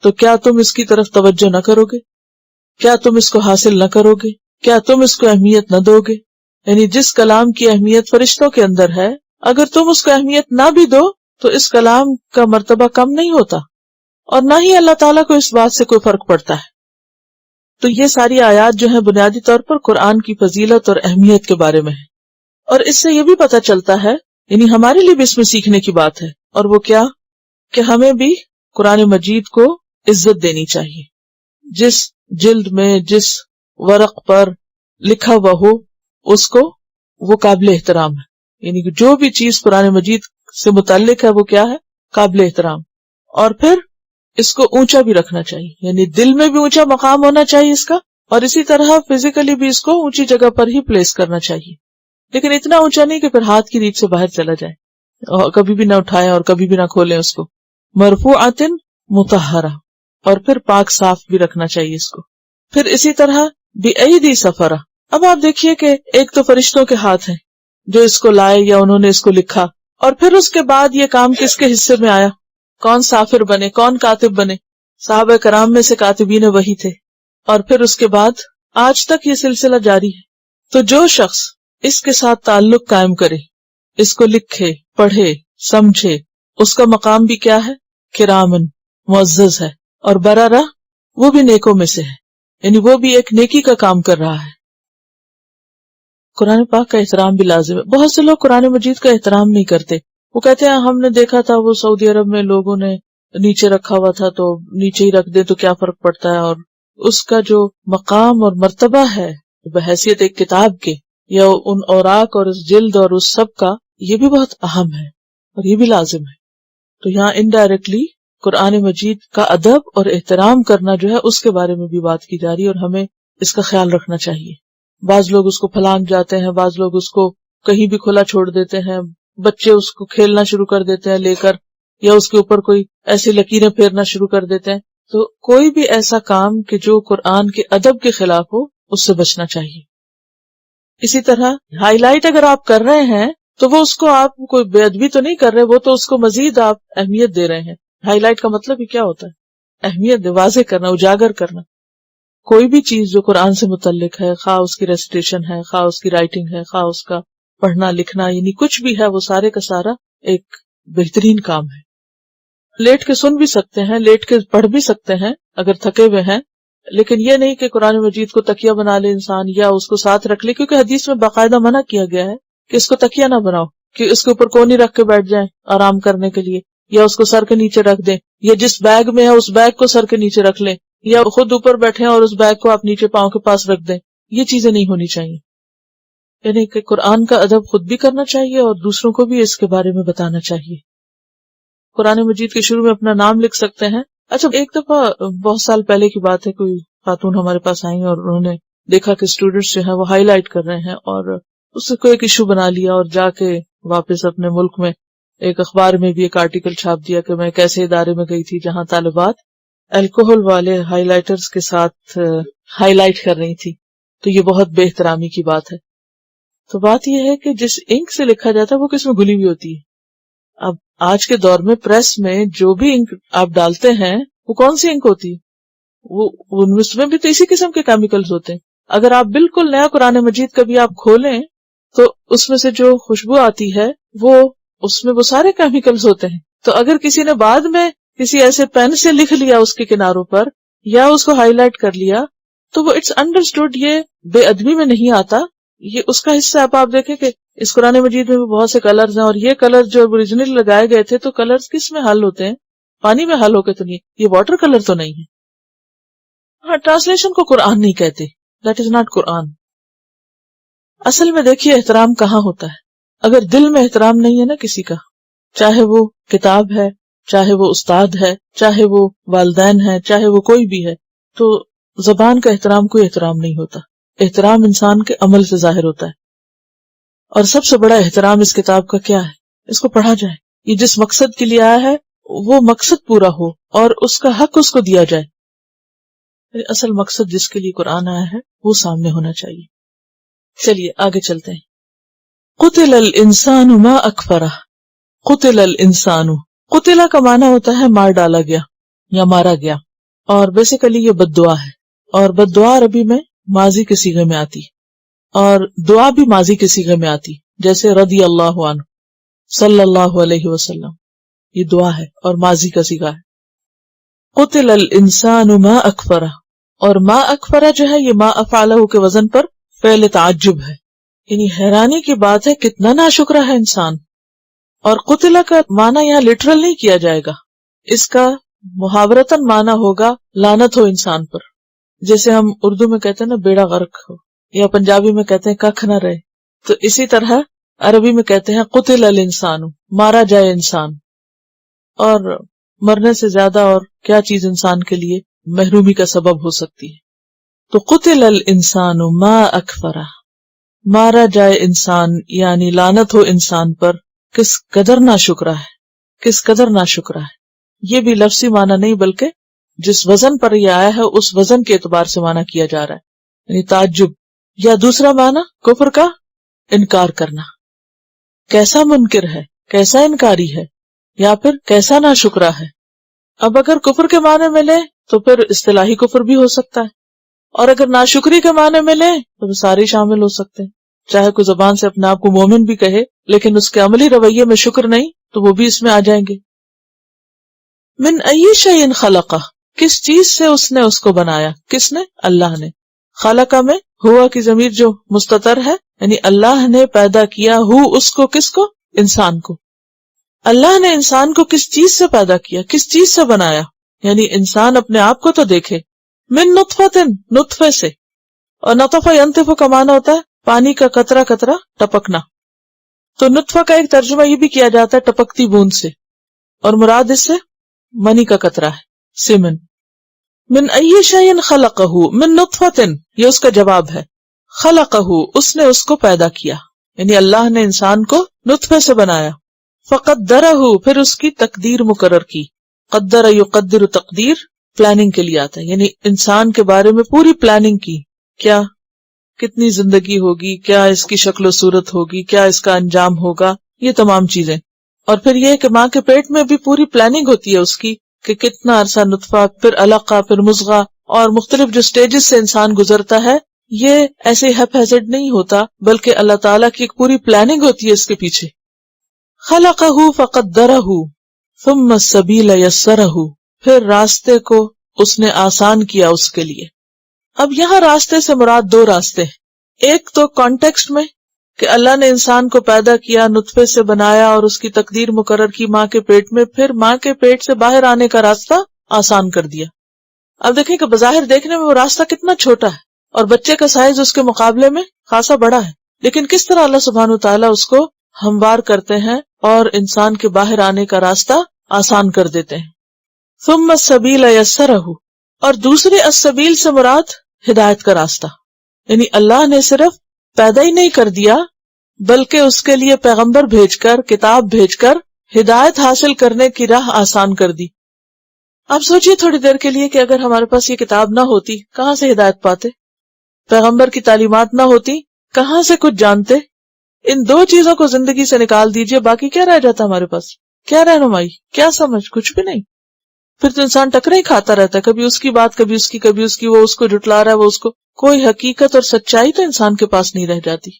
تو کیا تم اس کی طرف توجہ نہ کرو گے؟ کیا تم اس کو حاصل نہ کرو گے؟ کیا تم اس کو اہمیت نہ دو گے؟ یعنی جس کلام کی اہمیت فرشتوں کے اندر ہے، اگر تم اس کو اہمیت نہ بھی دو تو اس کلام کا مرتبہ کم نہیں ہوتا، اور نہ ہی اللہ تعالیٰ کو اس بات سے کوئی فرق پڑتا ہے۔ تو یہ ساری آیات جو ہیں بنیادی طور پر قرآن کی فضیلت اور اہمیت کے بارے میں ہے، اور اس سے یہ بھی پتہ چلتا ہے، یعنی ہمارے لیے بھی اس میں سیکھنے کی بات ہے، اور وہ کیا کہ ہمیں بھی قرآن مجید کو عزت دینی چاہیے۔ جس جلد میں، جس ورق پر لکھا ہوا ہو، اس کو وہ قابل احترام ہے، یعنی کہ جو بھی چیز قرآن مجید سے متعلق ہے وہ کیا ہے؟ قابل احترام۔ اور پھر اس کو اونچا بھی رکھنا چاہیے، یعنی دل میں بھی اونچا مقام ہونا چاہیے اس کا، اور اسی طرح فزیکلی بھی اس کو اونچی جگہ پر ہی پلیس کرنا چاہیے، لیکن اتنا اونچا نہیں کہ پھر ہاتھ کی ریچھ سے باہر چلا جائے اور کبھی بھی نہ اٹھائیں اور کبھی بھی نہ کھولیں اس کو۔ مرفوعۃ مطہرہ، اور پھر پاک صاف بھی رکھنا چاہیے اس کو۔ پھر اسی طرح بأیدی سفرہ، اب آپ دیکھیے کہ ایک تو فرشتوں کے ہاتھ ہیں جو اس کو لائے یا انہوں نے اس کو لکھا، اور پھر اس کے بعد یہ کام کس کے حصے میں آیا؟ کون سافر بنے، کون کاتب بنے؟ صحابہ کرام میں سے کاتبین وحی تھے، اور پھر اس کے بعد آج تک یہ سلسلہ جاری ہے. تو جو شخص اس کے ساتھ تعلق قائم کرے، اس کو لکھے، پڑھے، سمجھے، اس کا مقام بھی کیا ہے؟ کرامن، معزز ہے. اور بررہ، وہ بھی نیکوں میں سے ہے، یعنی وہ بھی ایک نیکی کا کام کر رہا ہے. قرآن پاک کا احترام بھی لازم ہے. بہت سے لوگ قرآن مجید کا احترام نہیں کرتے. وہ کہتے ہیں ہم نے دیکھا تھا وہ سعودی عرب میں لوگوں نے نیچے رکھا ہوا تھا تو نیچے ہی رکھ دے تو کیا فرق پڑتا ہے. اور اس کا جو مقام اور مرتبہ ہے بحیثیت ایک کتاب کے، یا ان اوراق اور اس جلد اور اس سب کا، یہ بھی بہت اہم ہے اور یہ بھی لازم ہے. تو یہاں انڈائریکٹلی قرآن مجید کا ادب اور احترام کرنا جو ہے اس کے بارے میں بھی بات کی جا رہی ہے، اور ہمیں اس کا خیال رکھنا چاہیے. بعض لوگ اس کو پھلانگ جاتے ہیں، بعض لوگ اس کو کہیں بھی کھلا چھوڑ دیتے ہیں، بچے اس کو کھیلنا شروع کر دیتے ہیں لے کر، یا اس کے اوپر کوئی ایسی لکیریں پھیرنا شروع کر دیتے ہیں. تو کوئی بھی ایسا کام کہ جو قرآن کے ادب کے خلاف ہو، اس سے بچنا چاہیے. اسی طرح ہائی لائٹ اگر آپ کر رہے ہیں تو وہ اس کو آپ کوئی بے ادبی تو نہیں کر رہے، وہ تو اس کو مزید آپ اہمیت دے رہے ہیں. ہائی لائٹ کا مطلب ہی کیا ہوتا ہے؟ اہمیت دے، واضح کرنا، اجاگر کرنا. کوئی بھی چیز جو قرآن سے متعلق ہے، خواہ اس کی ریسیٹیشن ہے، خواہ اس کی رائٹنگ ہے، خواہ اس کا پڑھنا لکھنا، یعنی کچھ بھی ہے، وہ سارے کا سارا ایک بہترین کام ہے. لیٹ کے سن بھی سکتے ہیں، لیٹ کے پڑھ بھی سکتے ہیں اگر تھکے ہوئے ہیں، لیکن یہ نہیں کہ قرآن مجید کو تکیہ بنا لے انسان یا اس کو ساتھ رکھ لے، کیونکہ حدیث میں باقاعدہ منع کیا گیا ہے کہ اس کو تکیہ نہ بناؤ، کہ اس کے اوپر کونی رکھ کے بیٹھ جائیں آرام کرنے کے لیے، یا اس کو سر کے نیچے رکھ دیں، یا جس بیگ میں ہے اس بیگ کو سر کے نیچے رکھ لیں، یا خود اوپر بیٹھے اور اس بیگ کو آپ نیچے پاؤں کے پاس رکھ دیں. یہ چیزیں نہیں ہونی چاہیے. یعنی کہ قرآن کا ادب خود بھی کرنا چاہیے اور دوسروں کو بھی اس کے بارے میں بتانا چاہیے. قرآن مجید کے شروع میں اپنا نام لکھ سکتے ہیں. اچھا، ایک دفعہ بہت سال پہلے کی بات ہے، کوئی خاتون ہمارے پاس آئی اور انہوں نے دیکھا کہ اسٹوڈینٹس جو ہیں وہ ہائی لائٹ کر رہے ہیں، اور اس سے کوئی ایک ایشو بنا لیا، اور جا کے واپس اپنے ملک میں ایک اخبار میں بھی ایک آرٹیکل چھاپ دیا کہ میں ایک ایسے ادارے میں گئی تھی جہاں طالبات الکوہل والے ہائی لائٹرز کے ساتھ ہائی لائٹ کر رہی تھی. تو یہ بہت بے احترامی کی بات ہے. تو بات یہ ہے کہ جس انک سے لکھا جاتا ہے وہ کس میں گھلی ہوئی ہوتی ہے. اب آج کے دور میں پریس میں جو بھی انک آپ ڈالتے ہیں وہ کون سی انک ہوتی ہے؟ وہ اس میں بھی تو اسی قسم کے کیمیکلز ہوتے ہیں. اگر آپ بالکل نیا قرآن مجید کبھی آپ کھولیں تو اس میں سے جو خوشبو آتی ہے وہ اس میں وہ سارے کیمیکلز ہوتے ہیں. تو اگر کسی نے بعد میں کسی ایسے پین سے لکھ لیا اس کے کناروں پر یا اس کو ہائی لائٹ کر لیا تو وہ اٹس انڈرسٹوڈ، یہ بے ادبی میں نہیں آتا، یہ اس کا حصہ. آپ دیکھیں کہ اس قرآن مجید میں بھی بہت سے کلرز ہیں، اور یہ کلر جو اوریجنلی لگائے گئے تھے تو کلرز کس میں حل ہوتے ہیں؟ پانی میں حل ہو کے تو نہیں، یہ واٹر کلر تو نہیں ہے. ہاں، ٹرانسلیشن کو قرآن نہیں کہتے، دیٹ از ناٹ قرآن. اصل میں دیکھیے احترام کہاں ہوتا ہے. اگر دل میں احترام نہیں ہے نا کسی کا، چاہے وہ کتاب ہے، چاہے وہ استاد ہے، چاہے وہ والدین ہے، چاہے وہ کوئی بھی ہے، تو زبان کا احترام کوئی احترام نہیں ہوتا. احترام انسان کے عمل سے ظاہر ہوتا ہے. اور سب سے بڑا احترام اس کتاب کا کیا ہے؟ اس کو پڑھا جائے، یہ جس مقصد کے لیے آیا ہے وہ مقصد پورا ہو اور اس کا حق اس کو دیا جائے. اصل مقصد جس کے لیے قرآن آیا ہے وہ سامنے ہونا چاہیے. چلیے آگے چلتے ہیں. قتل الانسان ما اکفرہ. قتل الانسان، قتلہ کا معنی ہوتا ہے مار ڈالا گیا یا مارا گیا، اور بیسیکلی یہ بد دعا ہے. اور بد دعا عربی میں ماضی کے صیغے میں آتی، اور دعا بھی ماضی کے صیغے میں آتی، جیسے رضی اللہ عنہ، صلی اللہ علیہ وسلم، یہ دعا ہے اور ماضی کا صیغہ ہے. قتل الانسان ما اکفرہ، اور ما اکفرہ جو ہے یہ ما افعلہ کے وزن پر فعل تعجب ہے، یعنی حیرانی کی بات ہے کتنا ناشکرا ہے انسان. اور قتلہ کا معنی یہاں لٹرل نہیں کیا جائے گا، اس کا محاورتاً معنی ہوگا لعنت ہو انسان پر. جیسے ہم اردو میں کہتے ہیں نا بیڑا غرق ہو، یا پنجابی میں کہتے ہیں ککھ نہ رہے، تو اسی طرح عربی میں کہتے ہیں قتل الانسان، مارا جائے انسان. اور مرنے سے زیادہ اور کیا چیز انسان کے لیے محرومی کا سبب ہو سکتی ہے. تو قتل الانسان ما اکفرہ، مارا جائے انسان یعنی لعنت ہو انسان پر کس قدر ناشکرا ہے، کس قدر ناشکرا ہے. یہ بھی لفظی معنی نہیں بلکہ جس وزن پر یہ آیا ہے اس وزن کے اعتبار سے معنی کیا جا رہا ہے، یعنی تعجب. یا دوسرا معنی کفر کا انکار کرنا، کیسا منکر ہے، کیسا انکاری ہے، یا پھر کیسا ناشکرا ہے. اب اگر کفر کے معنی میں لیں تو پھر اصطلاحی کفر بھی ہو سکتا ہے، اور اگر ناشکری کے معنی میں لیں تو سارے شامل ہو سکتے ہیں. چاہے کوئی زبان سے اپنے آپ کو مومن بھی کہے لیکن اس کے عملی رویے میں شکر نہیں تو وہ بھی اس میں آ جائیں گے. من ای شیء خلقہ، کس چیز سے اس نے اس کو بنایا؟ کس نے؟ اللہ نے. خلقہ میں ہوا کی ضمیر جو مستتر ہے، یعنی اللہ نے پیدا کیا. اس کو، کس کو؟ انسان کو. اللہ نے انسان کو کس چیز سے پیدا کیا، کس چیز سے بنایا؟ یعنی انسان اپنے آپ کو تو دیکھے. من نطفۃ، نطفے سے. اور نطفہ ینطف کا معنی ہوتا ہے پانی کا قطرہ قطرہ ٹپکنا. تو نطفہ کا ایک ترجمہ یہ بھی کیا جاتا ہے ٹپکتی بوند سے، اور مراد اس سے منی کا قطرہ ہے، سیمن. من ای شیء خلقہ، من نطفۃ، یہ اس کا جواب ہے. خلقہ، اس نے اس کو پیدا کیا، یعنی اللہ نے انسان کو نطفے سے بنایا. فقدرہ، پھر اس کی تقدیر مقرر کی. قدر یقدر تقدیر پلاننگ کے لیے آتا ہے، یعنی انسان کے بارے میں پوری پلاننگ کی. کیا کتنی زندگی ہوگی، کیا اس کی شکل و صورت ہوگی، کیا اس کا انجام ہوگا، یہ تمام چیزیں. اور پھر یہ کہ ماں کے پیٹ میں بھی پوری پلاننگ ہوتی ہے اس کی کہ کتنا عرصہ نطفہ، پھر علقہ، پھر مضغہ، اور مختلف جو سٹیجز سے انسان گزرتا ہے. یہ ایسے ہیپ ہیزڈ نہیں ہوتا بلکہ اللہ تعالیٰ کی ایک پوری پلاننگ ہوتی ہے اس کے پیچھے. خلقہ فقدرہ ثم السبیل یسرہ، پھر راستے کو اس نے آسان کیا اس کے لیے. اب یہاں راستے سے مراد دو راستے ہیں. ایک تو کانٹیکسٹ میں کہ اللہ نے انسان کو پیدا کیا، نطفے سے بنایا اور اس کی تقدیر مقرر کی ماں کے پیٹ میں، پھر ماں کے پیٹ سے باہر آنے کا راستہ آسان کر دیا. اب دیکھیں کہ بظاہر دیکھنے میں وہ راستہ کتنا چھوٹا ہے اور بچے کا سائز اس کے مقابلے میں خاصا بڑا ہے، لیکن کس طرح اللہ سبحانہ وتعالیٰ اس کو ہموار کرتے ہیں اور انسان کے باہر آنے کا راستہ آسان کر دیتے ہیں. ثم السبیل یسرہ، اور دوسری السبیل سے مراد ہدایت کا راستہ، یعنی اللہ نے صرف پیدا ہی نہیں کر دیا بلکہ اس کے لیے پیغمبر بھیج کر، کتاب بھیج کر ہدایت حاصل کرنے کی راہ آسان کر دی. آپ سوچئے تھوڑی دیر کے لیے کہ اگر ہمارے پاس یہ کتاب نہ ہوتی کہاں سے ہدایت پاتے؟ پیغمبر کی تعلیمات نہ ہوتی کہاں سے کچھ جانتے؟ ان دو چیزوں کو زندگی سے نکال دیجئے، باقی کیا رہ جاتا ہمارے پاس؟ کیا رہنمائی، کیا سمجھ؟ کچھ بھی نہیں. پھر تو انسان ٹکرے ہی کھاتا رہتا ہے، کبھی اس کی بات، کبھی اس کی، وہ اس کو جھٹلا رہا ہے، وہ اس کو. کوئی حقیقت اور سچائی تو انسان کے پاس نہیں رہ جاتی.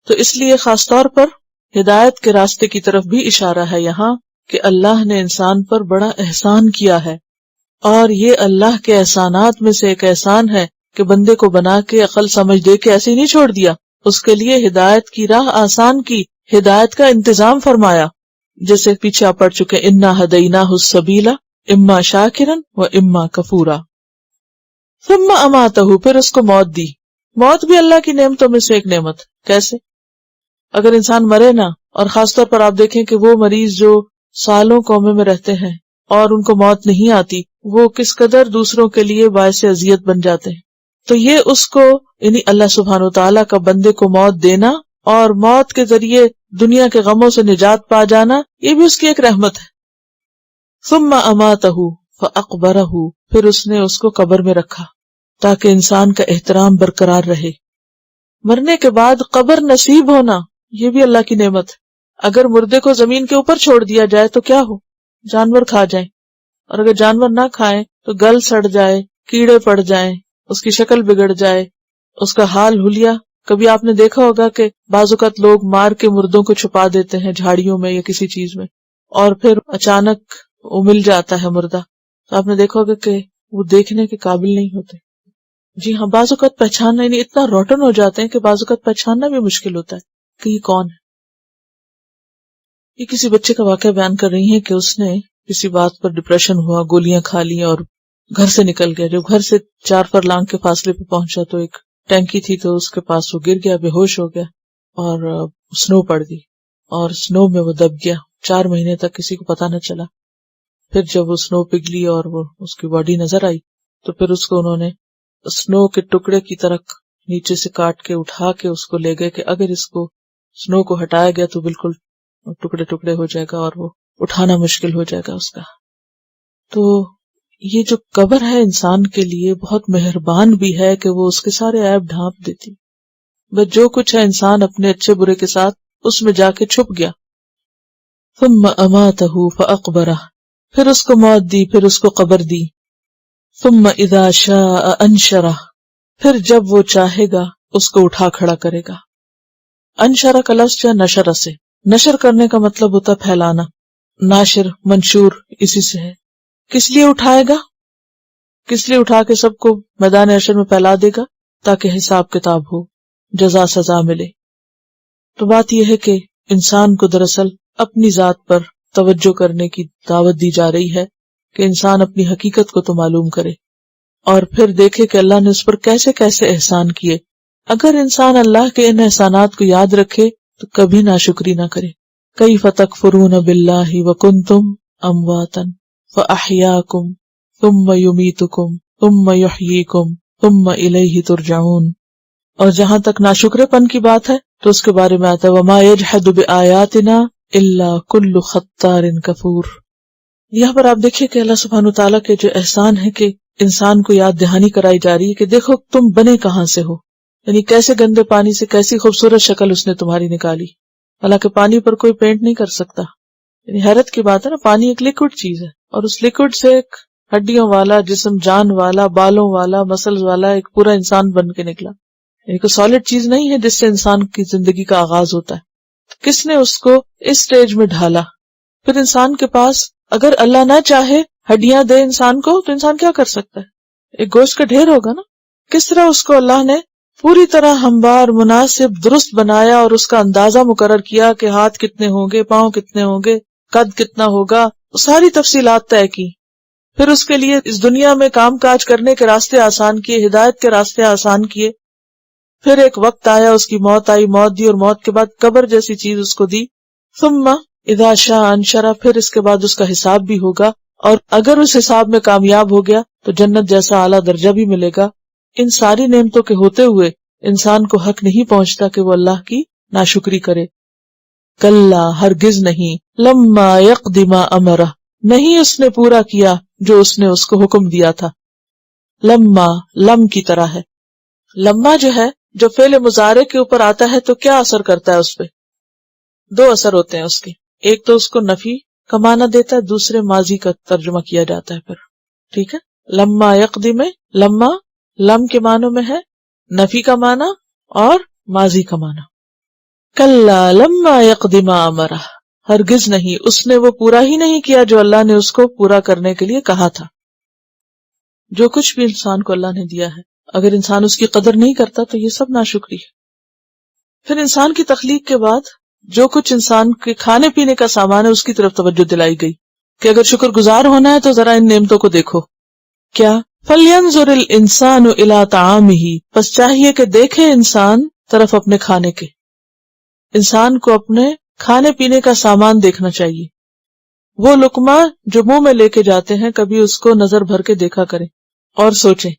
تو اس لیے خاص طور پر ہدایت کے راستے کی طرف بھی اشارہ ہے یہاں کہ اللہ نے انسان پر بڑا احسان کیا ہے، اور یہ اللہ کے احسانات میں سے ایک احسان ہے کہ بندے کو بنا کے عقل سمجھ دے کے ایسے ہی نہیں چھوڑ دیا، اس کے لیے ہدایت کی راہ آسان کی، ہدایت کا انتظام فرمایا. جیسے پیچھے آپ پڑھ چکے انا ہدیناہ السبیل اما شاکرا و اما کفورا. ثم اماتہ، پھر اس کو موت دی. موت بھی اللہ کی نعمتوں میں سے ایک نعمت. کیسے؟ اگر انسان مرے نا، اور خاص طور پر آپ دیکھیں کہ وہ مریض جو سالوں کومے میں رہتے ہیں اور ان کو موت نہیں آتی، وہ کس قدر دوسروں کے لیے باعث اذیت بن جاتے ہیں. تو یہ اس کو، یعنی اللہ سبحانہ وتعالیٰ کا بندے کو موت دینا اور موت کے ذریعے دنیا کے غموں سے نجات پا جانا، یہ بھی اس کی ایک رحمت ہے. ثم اماتہ فاقبرہ، پھر اس نے اس کو قبر میں رکھا تاکہ انسان کا احترام برقرار رہے. مرنے کے بعد قبر نصیب ہونا یہ بھی اللہ کی نعمت ہے. اگر مردے کو زمین کے اوپر چھوڑ دیا جائے تو کیا ہو؟ جانور کھا جائیں، اور اگر جانور نہ کھائیں تو گل سڑ جائے، کیڑے پڑ جائیں، اس کی شکل بگڑ جائے، اس کا حال حلیہ. کبھی آپ نے دیکھا ہوگا کہ بعض اوقات لوگ مار کے مردوں کو چھپا دیتے ہیں جھاڑیوں میں یا کسی چیز میں، اور پھر اچانک وہ مل جاتا ہے مردہ، تو آپ نے دیکھا ہوگا کہ وہ دیکھنے کے قابل نہیں ہوتے. جی ہاں، بعض اوقات پہچاننا، یعنی اتنا روٹن ہو جاتے ہیں کہ بعض اوقات پہچاننا بھی مشکل ہوتا ہے کہ یہ کون ہے. یہ کسی بچے کا واقعہ بیان کر رہی ہیں کہ اس نے کسی بات پر ڈپریشن ہوا، گولیاں کھا لی اور گھر سے نکل گیا. جب گھر سے 4 فرلانگ کے فاصلے پہ پہنچا تو ایک ٹینکی تھی، تو اس کے پاس وہ گر گیا، بے ہوش ہو گیا، اور سنو پڑ گئی اور سنو میں وہ دب گیا. 4 مہینے تک کسی کو پتا نہ چلا. پھر جب وہ سنو پگھلی اور وہ اس کی باڈی نظر آئی تو پھر اس کو انہوں نے سنو کے ٹکڑے کی طرح نیچے سے کاٹ کے اٹھا کے اس کو لے گئے کہ اگر اس کو سنو کو ہٹایا گیا تو بالکل ٹکڑے ٹکڑے ہو جائے گا اور وہ اٹھانا مشکل ہو جائے گا اس کا. تو یہ جو قبر ہے انسان کے لیے بہت مہربان بھی ہے کہ وہ اس کے سارے عیب ڈھانپ دیتی. بس جو کچھ ہے انسان اپنے اچھے برے کے ساتھ اس میں جا کے چھپ گیا. ثم اماتہ فاقبرہ، پھر اس کو موت دی، پھر اس کو قبر دی. ثم اذا شاء انشرہ، پھر جب وہ چاہے گا اس کو اٹھا کھڑا کرے گا. انشرہ کا لفظ جو ہے نشر سے، نشر کرنے کا مطلب ہوتا ہے پھیلانا. ناشر منشور اسی سے ہے. کس لیے اٹھائے گا؟ کس لیے اٹھا کے سب کو میدان حشر میں پھیلا دے گا؟ تاکہ حساب کتاب ہو، جزا سزا ملے. تو بات یہ ہے کہ انسان کو دراصل اپنی ذات پر توجہ کرنے کی دعوت دی جا رہی ہے کہ انسان اپنی حقیقت کو تو معلوم کرے اور پھر دیکھے کہ اللہ نے اس پر کیسے کیسے احسان کیے. اگر انسان اللہ کے ان احسانات کو یاد رکھے تو کبھی ناشکری نہ کرے. کیف تکفرون باللہ وکنتم امواتا فاحیاکم ثم یمیتکم ثم یحییکم ثم الیہ ترجعون. اور جہاں تک ناشکرے پن کی بات ہے تو اس کے بارے میں آتا ہے وما یجحد بآیاتنا الا کل ختار کفور. یہاں پر آپ دیکھیے کہ اللہ سبحانہ وتعالیٰ کے جو احسان ہے کہ انسان کو یاد دہانی کرائی جا رہی ہے کہ دیکھو تم بنے کہاں سے ہو، یعنی کیسے گندے پانی سے کیسی خوبصورت شکل اس نے تمہاری نکالی. حالانکہ پانی پر کوئی پینٹ نہیں کر سکتا. یعنی حیرت کی بات ہے نا، پانی ایک لیکوڈ چیز ہے اور اس لیکوڈ سے ایک ہڈیوں والا جسم، جان والا، بالوں والا، مسلز والا ایک پورا انسان بن کے نکلا. یعنی کوئی سالڈ چیز نہیں ہے جس سے انسان کی زندگی کا آغاز ہوتا ہے. کس نے اس کو اس سٹیج میں ڈھالا؟ پھر انسان کے پاس اگر اللہ نہ چاہے ہڈیاں دے انسان کو تو انسان کیا کر سکتا ہے؟ ایک گوشت کا ڈھیر ہوگا نا. کس طرح اس کو اللہ نے پوری طرح ہموار، مناسب، درست بنایا اور اس کا اندازہ مقرر کیا کہ ہاتھ کتنے ہوں گے، پاؤں کتنے ہوں گے، قد کتنا ہوگا، ساری تفصیلات طے کی. پھر اس کے لیے اس دنیا میں کام کاج کرنے کے راستے آسان کیے، ہدایت کے راستے آسان کیے. پھر ایک وقت آیا، اس کی موت آئی، موت دی اور موت کے بعد قبر جیسی چیز اس کو دی. ثم اذا شاء انشرہ، پھر اس کے بعد اس کا حساب بھی ہوگا اور اگر اس حساب میں کامیاب ہو گیا تو جنت جیسا اعلیٰ درجہ بھی ملے گا. ان ساری نعمتوں کے ہوتے ہوئے انسان کو حق نہیں پہنچتا کہ وہ اللہ کی ناشکری کرے. کلا، ہرگز نہیں، لما یقض ما امرہ، نہیں اس نے پورا کیا جو اس نے اس کو حکم دیا تھا. لما لم کی طرح ہے. لما جو ہے جو فعل مضارع کے اوپر آتا ہے تو کیا اثر کرتا ہے اس پہ؟ دو اثر ہوتے ہیں اس کے. ایک تو اس کو نفی کا معنی دیتا ہے، دوسرے ماضی کا ترجمہ کیا جاتا ہے. پھر ٹھیک ہے، لما یقضی میں لما لم کے معنوں میں ہے نفی کا معنی اور ماضی کا معنی. کلا لما یقض ما امرہ، ہرگز نہیں، اس نے وہ پورا ہی نہیں کیا جو اللہ نے اس کو پورا کرنے کے لیے کہا تھا. جو کچھ بھی انسان کو اللہ نے دیا ہے اگر انسان اس کی قدر نہیں کرتا تو یہ سب ناشکری ہے. پھر انسان کی تخلیق کے بعد جو کچھ انسان کے کھانے پینے کا سامان ہے اس کی طرف توجہ دلائی گئی کہ اگر شکر گزار ہونا ہے تو ذرا ان نعمتوں کو دیکھو. کیا؟ فَلْيَنْظُرِ الْإِنسَانُ إِلَىٰ طَعَامِهِ، پس چاہیے کہ دیکھے انسان طرف اپنے کھانے کے. انسان کو اپنے کھانے پینے کا سامان دیکھنا چاہیے. وہ لقمہ جو منہ میں لے کے جاتے ہیں کبھی اس کو نظر بھر کے دیکھا کریں اور سوچیں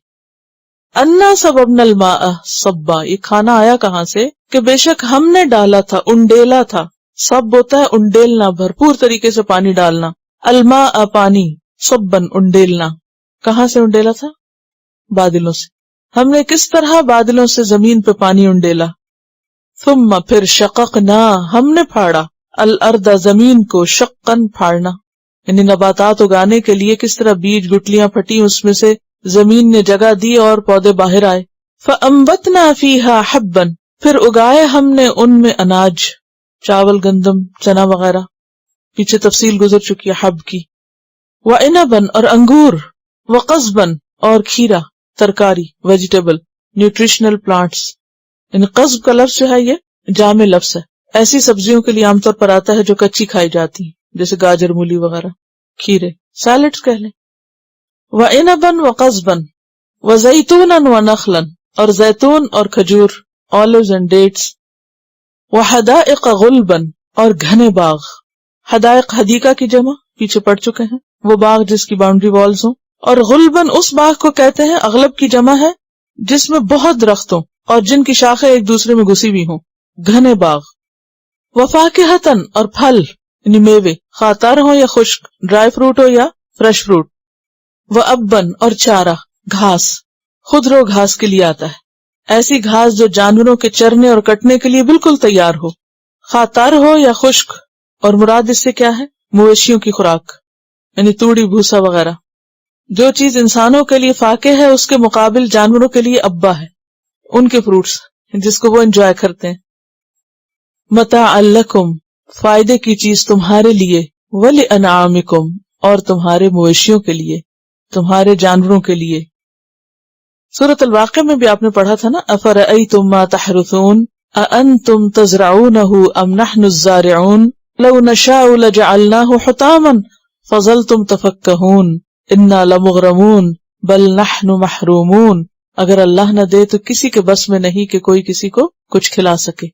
اَنَّا صَبَبْنَا الْمَاءَ صَبًّا، یہ کھانا آیا کہاں سے؟ کہ بے شک ہم نے ڈالا تھا، انڈیلا تھا. سب ہوتا ہے انڈیلنا، بھرپور طریقے سے پانی ڈالنا. الماء پانی، صبًّا انڈیلنا. کہاں سے انڈیلا تھا؟ بادلوں سے. ہم نے کس طرح بادلوں سے زمین پہ پانی انڈیلا. ثم پھر شققنا، ہم نے پھاڑا، الارض زمین کو، شقاً پھاڑنا، یعنی نباتات اگانے کے لیے کس طرح بیج گٹلیاں پھٹی اس میں سے زمین نے جگہ دی اور پودے باہر آئے. فانبتنا فیہا حبا، پھر اگائے ہم نے ان میں اناج، چاول، گندم، چنا وغیرہ. پیچھے تفصیل گزر چکی ہے حب کی. وعنبا، اور انگور، وقضبا، اور کھیرا، ترکاری، ویجیٹیبل، نیوٹریشنل پلانٹس. یعنی قضب کا لفظ جو ہے یہ جامع لفظ ہے، ایسی سبزیوں کے لیے عام طور پر آتا ہے جو کچی کھائی جاتی ہیں جیسے گاجر، مولی وغیرہ، کھیرے، سیلڈز کہہ لیں. وعنبا وقضبا وزیتونا ونخلا، اور زیتون اور کھجور، olives and dates. وحدائق غلبا، اور گھنے باغ. حدائق حدیقہ کی جمع، پیچھے پڑ چکے ہیں، وہ باغ جس کی باؤنڈری والز ہوں. اور غلبن اس باغ کو کہتے ہیں، اغلب کی جمع ہے جس میں بہت درخت ہوں اور جن کی شاخیں ایک دوسرے میں گھسی ہوئی ہوں، گھنے باغ. وفاکہتن، اور پھل یعنی میوے، خواہ تر ہو یا خشک، ڈرائی فروٹ ہو یا فریش فروٹ. وابن، اور چارہ، گھاس، خودرو گھاس کے لیے آتا ہے، ایسی گھاس جو جانوروں کے چرنے اور کٹنے کے لیے بالکل تیار ہو، خواہ تر ہو یا خشک. اور مراد اس سے کیا ہے؟ مویشیوں کی خوراک. یعنی توڑی بھوسا وغیرہ. جو چیز انسانوں کے لیے فاقے ہے اس کے مقابل جانوروں کے لیے ابا ہے، ان کے فروٹس جس کو وہ انجوائے کرتے ہیں. متاعا لکم، فائدے کی چیز تمہارے لیے، ولانعامکم، اور تمہارے مویشیوں کے لیے، تمہارے جانوروں کے لیے. سورۃ الواقعہ میں بھی آپ نے پڑھا تھا نا، افرأیتم ما تحرثون اانتم تزرعونہ ام نحن الزارعون لو نشاء لجعلناہ حطاما فظلتم تفکہون انا لمغرمون بل نحن محرومون. اگر اللہ نہ دے تو کسی کے بس میں نہیں کہ کوئی کسی کو کچھ کھلا سکے.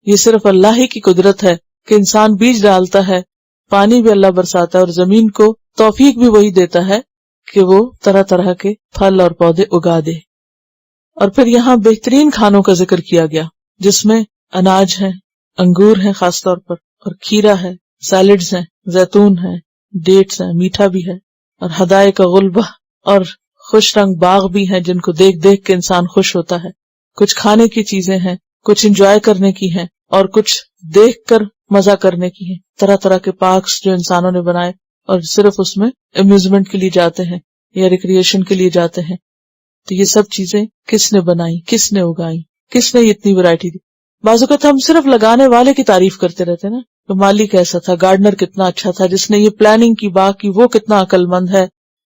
یہ صرف اللہ ہی کی قدرت ہے کہ انسان بیج ڈالتا ہے، پانی بھی اللہ برساتا ہے، اور زمین کو توفیق بھی وہی دیتا ہے کہ وہ طرح طرح کے پھل اور پودے اگا دے. اور پھر یہاں بہترین کھانوں کا ذکر کیا گیا جس میں اناج ہے، انگور ہیں خاص طور پر، اور کھیرا ہے، سیلڈز ہیں، زیتون ہے، ڈیٹس ہیں، میٹھا بھی ہے، اور حدائق غلبہ، اور خوش رنگ باغ بھی ہیں جن کو دیکھ دیکھ کے انسان خوش ہوتا ہے. کچھ کھانے کی چیزیں ہیں، کچھ انجوائے کرنے کی ہیں، اور کچھ دیکھ کر مزہ کرنے کی ہیں. طرح طرح کے پارکس جو انسانوں نے بنائے اور صرف اس میں امیوزمنٹ کے لیے جاتے ہیں یا ریکریشن کے لیے جاتے ہیں. تو یہ سب چیزیں کس نے بنائی، کس نے اگائی، کس نے اتنی ورائٹی دی. بعض اوقات ہم صرف لگانے والے کی تعریف کرتے رہتے نا، کہ مالی کیسا تھا، گارڈنر کتنا اچھا تھا، جس نے یہ پلاننگ کی باغ کی وہ کتنا عقل مند ہے،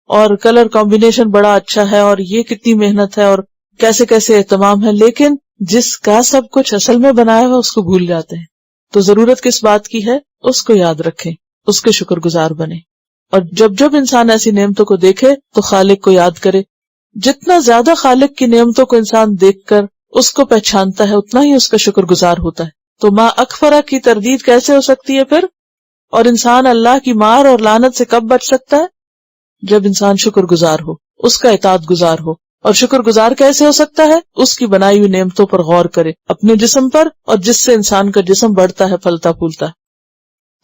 اور کلر کمبینیشن بڑا اچھا ہے، اور یہ کتنی محنت ہے، اور کیسے کیسے اہتمام ہے. لیکن جس کا سب کچھ اصل میں بنایا ہوا اس کو بھول جاتے ہیں. تو ضرورت کس بات کی ہے، اس کو یاد رکھیں، اس کے شکر گزار بنیں. اور جب جب انسان ایسی نعمتوں کو دیکھے تو خالق کو یاد کرے. جتنا زیادہ خالق کی نعمتوں کو انسان دیکھ کر اس کو پہچانتا ہے اتنا ہی اس کا شکر گزار ہوتا ہے. تو ما اکفرہ کی تردید کیسے ہو سکتی ہے پھر؟ اور انسان اللہ کی مار اور لعنت سے کب بچ سکتا ہے؟ جب انسان شکر گزار ہو، اس کا اطاعت گزار ہو. اور شکر گزار کیسے ہو سکتا ہے؟ اس کی بنائی ہوئی نعمتوں پر غور کرے، اپنے جسم پر، اور جس سے انسان کا جسم بڑھتا ہے، پھلتا پھولتا ہے.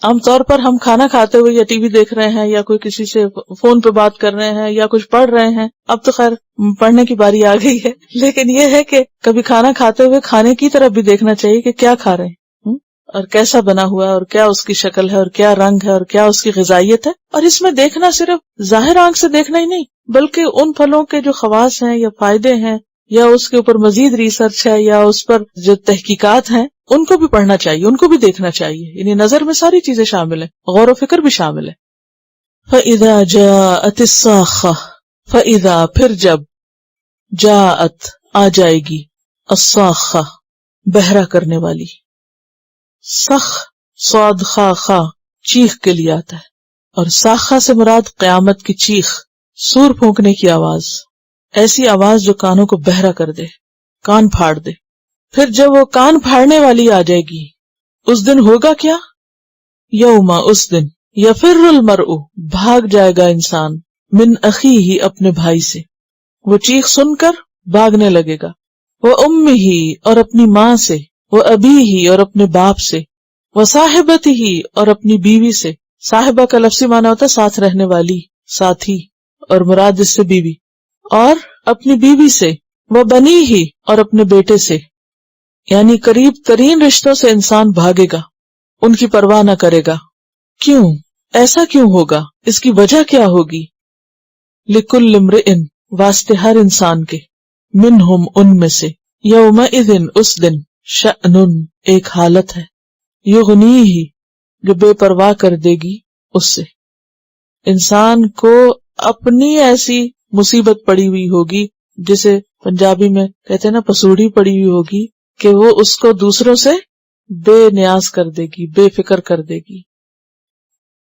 عام طور پر ہم کھانا کھاتے ہوئے یا ٹی وی دیکھ رہے ہیں یا کوئی کسی سے فون پہ بات کر رہے ہیں یا کچھ پڑھ رہے ہیں. اب تو خیر پڑھنے کی باری آ گئی ہے، لیکن یہ ہے کہ کبھی کھانا کھاتے ہوئے کھانے کی طرف بھی دیکھنا چاہیے کہ کیا کھا رہے ہیں، اور کیسا بنا ہوا ہے، اور کیا اس کی شکل ہے، اور کیا رنگ ہے، اور کیا اس کی غذائیت ہے. اور اس میں دیکھنا صرف ظاہر آنکھ سے دیکھنا ہی نہیں، بلکہ ان پھلوں کے جو خواص ہیں یا فائدے ہیں یا اس کے اوپر مزید ریسرچ ہے یا اس پر جو تحقیقات ہیں ان کو بھی پڑھنا چاہیے، ان کو بھی دیکھنا چاہیے. یعنی نظر میں ساری چیزیں شامل ہیں، غور و فکر بھی شامل ہے. فَإِذَا جَاءَتِ الصَّاخَّةُ، فَإِذَا پھر جب، جاءت آ جائے گی، الصَّاخَّةُ بہرا کرنے والی. سخ صاد خا خا چیخ کے لیے آتا ہے، اور ساخہ سے مراد قیامت کی چیخ، سور پھونکنے کی آواز، ایسی آواز جو کانوں کو بہرا کر دے، کان پھاڑ دے. پھر جب وہ کان پھاڑنے والی آ جائے گی، اس دن ہوگا کیا؟ یوما اس دن، یفر المرء بھاگ جائے گا انسان، من اخیہ اپنے بھائی سے، وہ چیخ سن کر بھاگنے لگے گا. وہ امہ اور اپنی ماں سے، وہ ابیہ اور اپنے باپ سے، وہ صاحبتہ اور اپنی بیوی سے. صاحبہ کا لفظی معنی ہوتا ہے ساتھ رہنے والی، ساتھی، اور مراد اس سے بیوی. اور اپنی بیوی سے، وہ بنیہ اور اپنے بیٹے سے. یعنی قریب ترین رشتوں سے انسان بھاگے گا، ان کی پرواہ نہ کرے گا. کیوں؟ ایسا کیوں ہوگا؟ اس کی وجہ کیا ہوگی؟ لکل امرئ واسطے ہر انسان کے، منہم ان میں سے، یومئذ اس دن، شأن ایک حالت ہے، یغنیہ جو بے پرواہ کر دے گی اس سے. انسان کو اپنی ایسی مصیبت پڑی ہوئی ہوگی جسے پنجابی میں کہتے ہیں نا پسوڑی پڑی ہوئی ہوگی، کہ وہ اس کو دوسروں سے بے نیاز کر دے گی، بے فکر کر دے گی.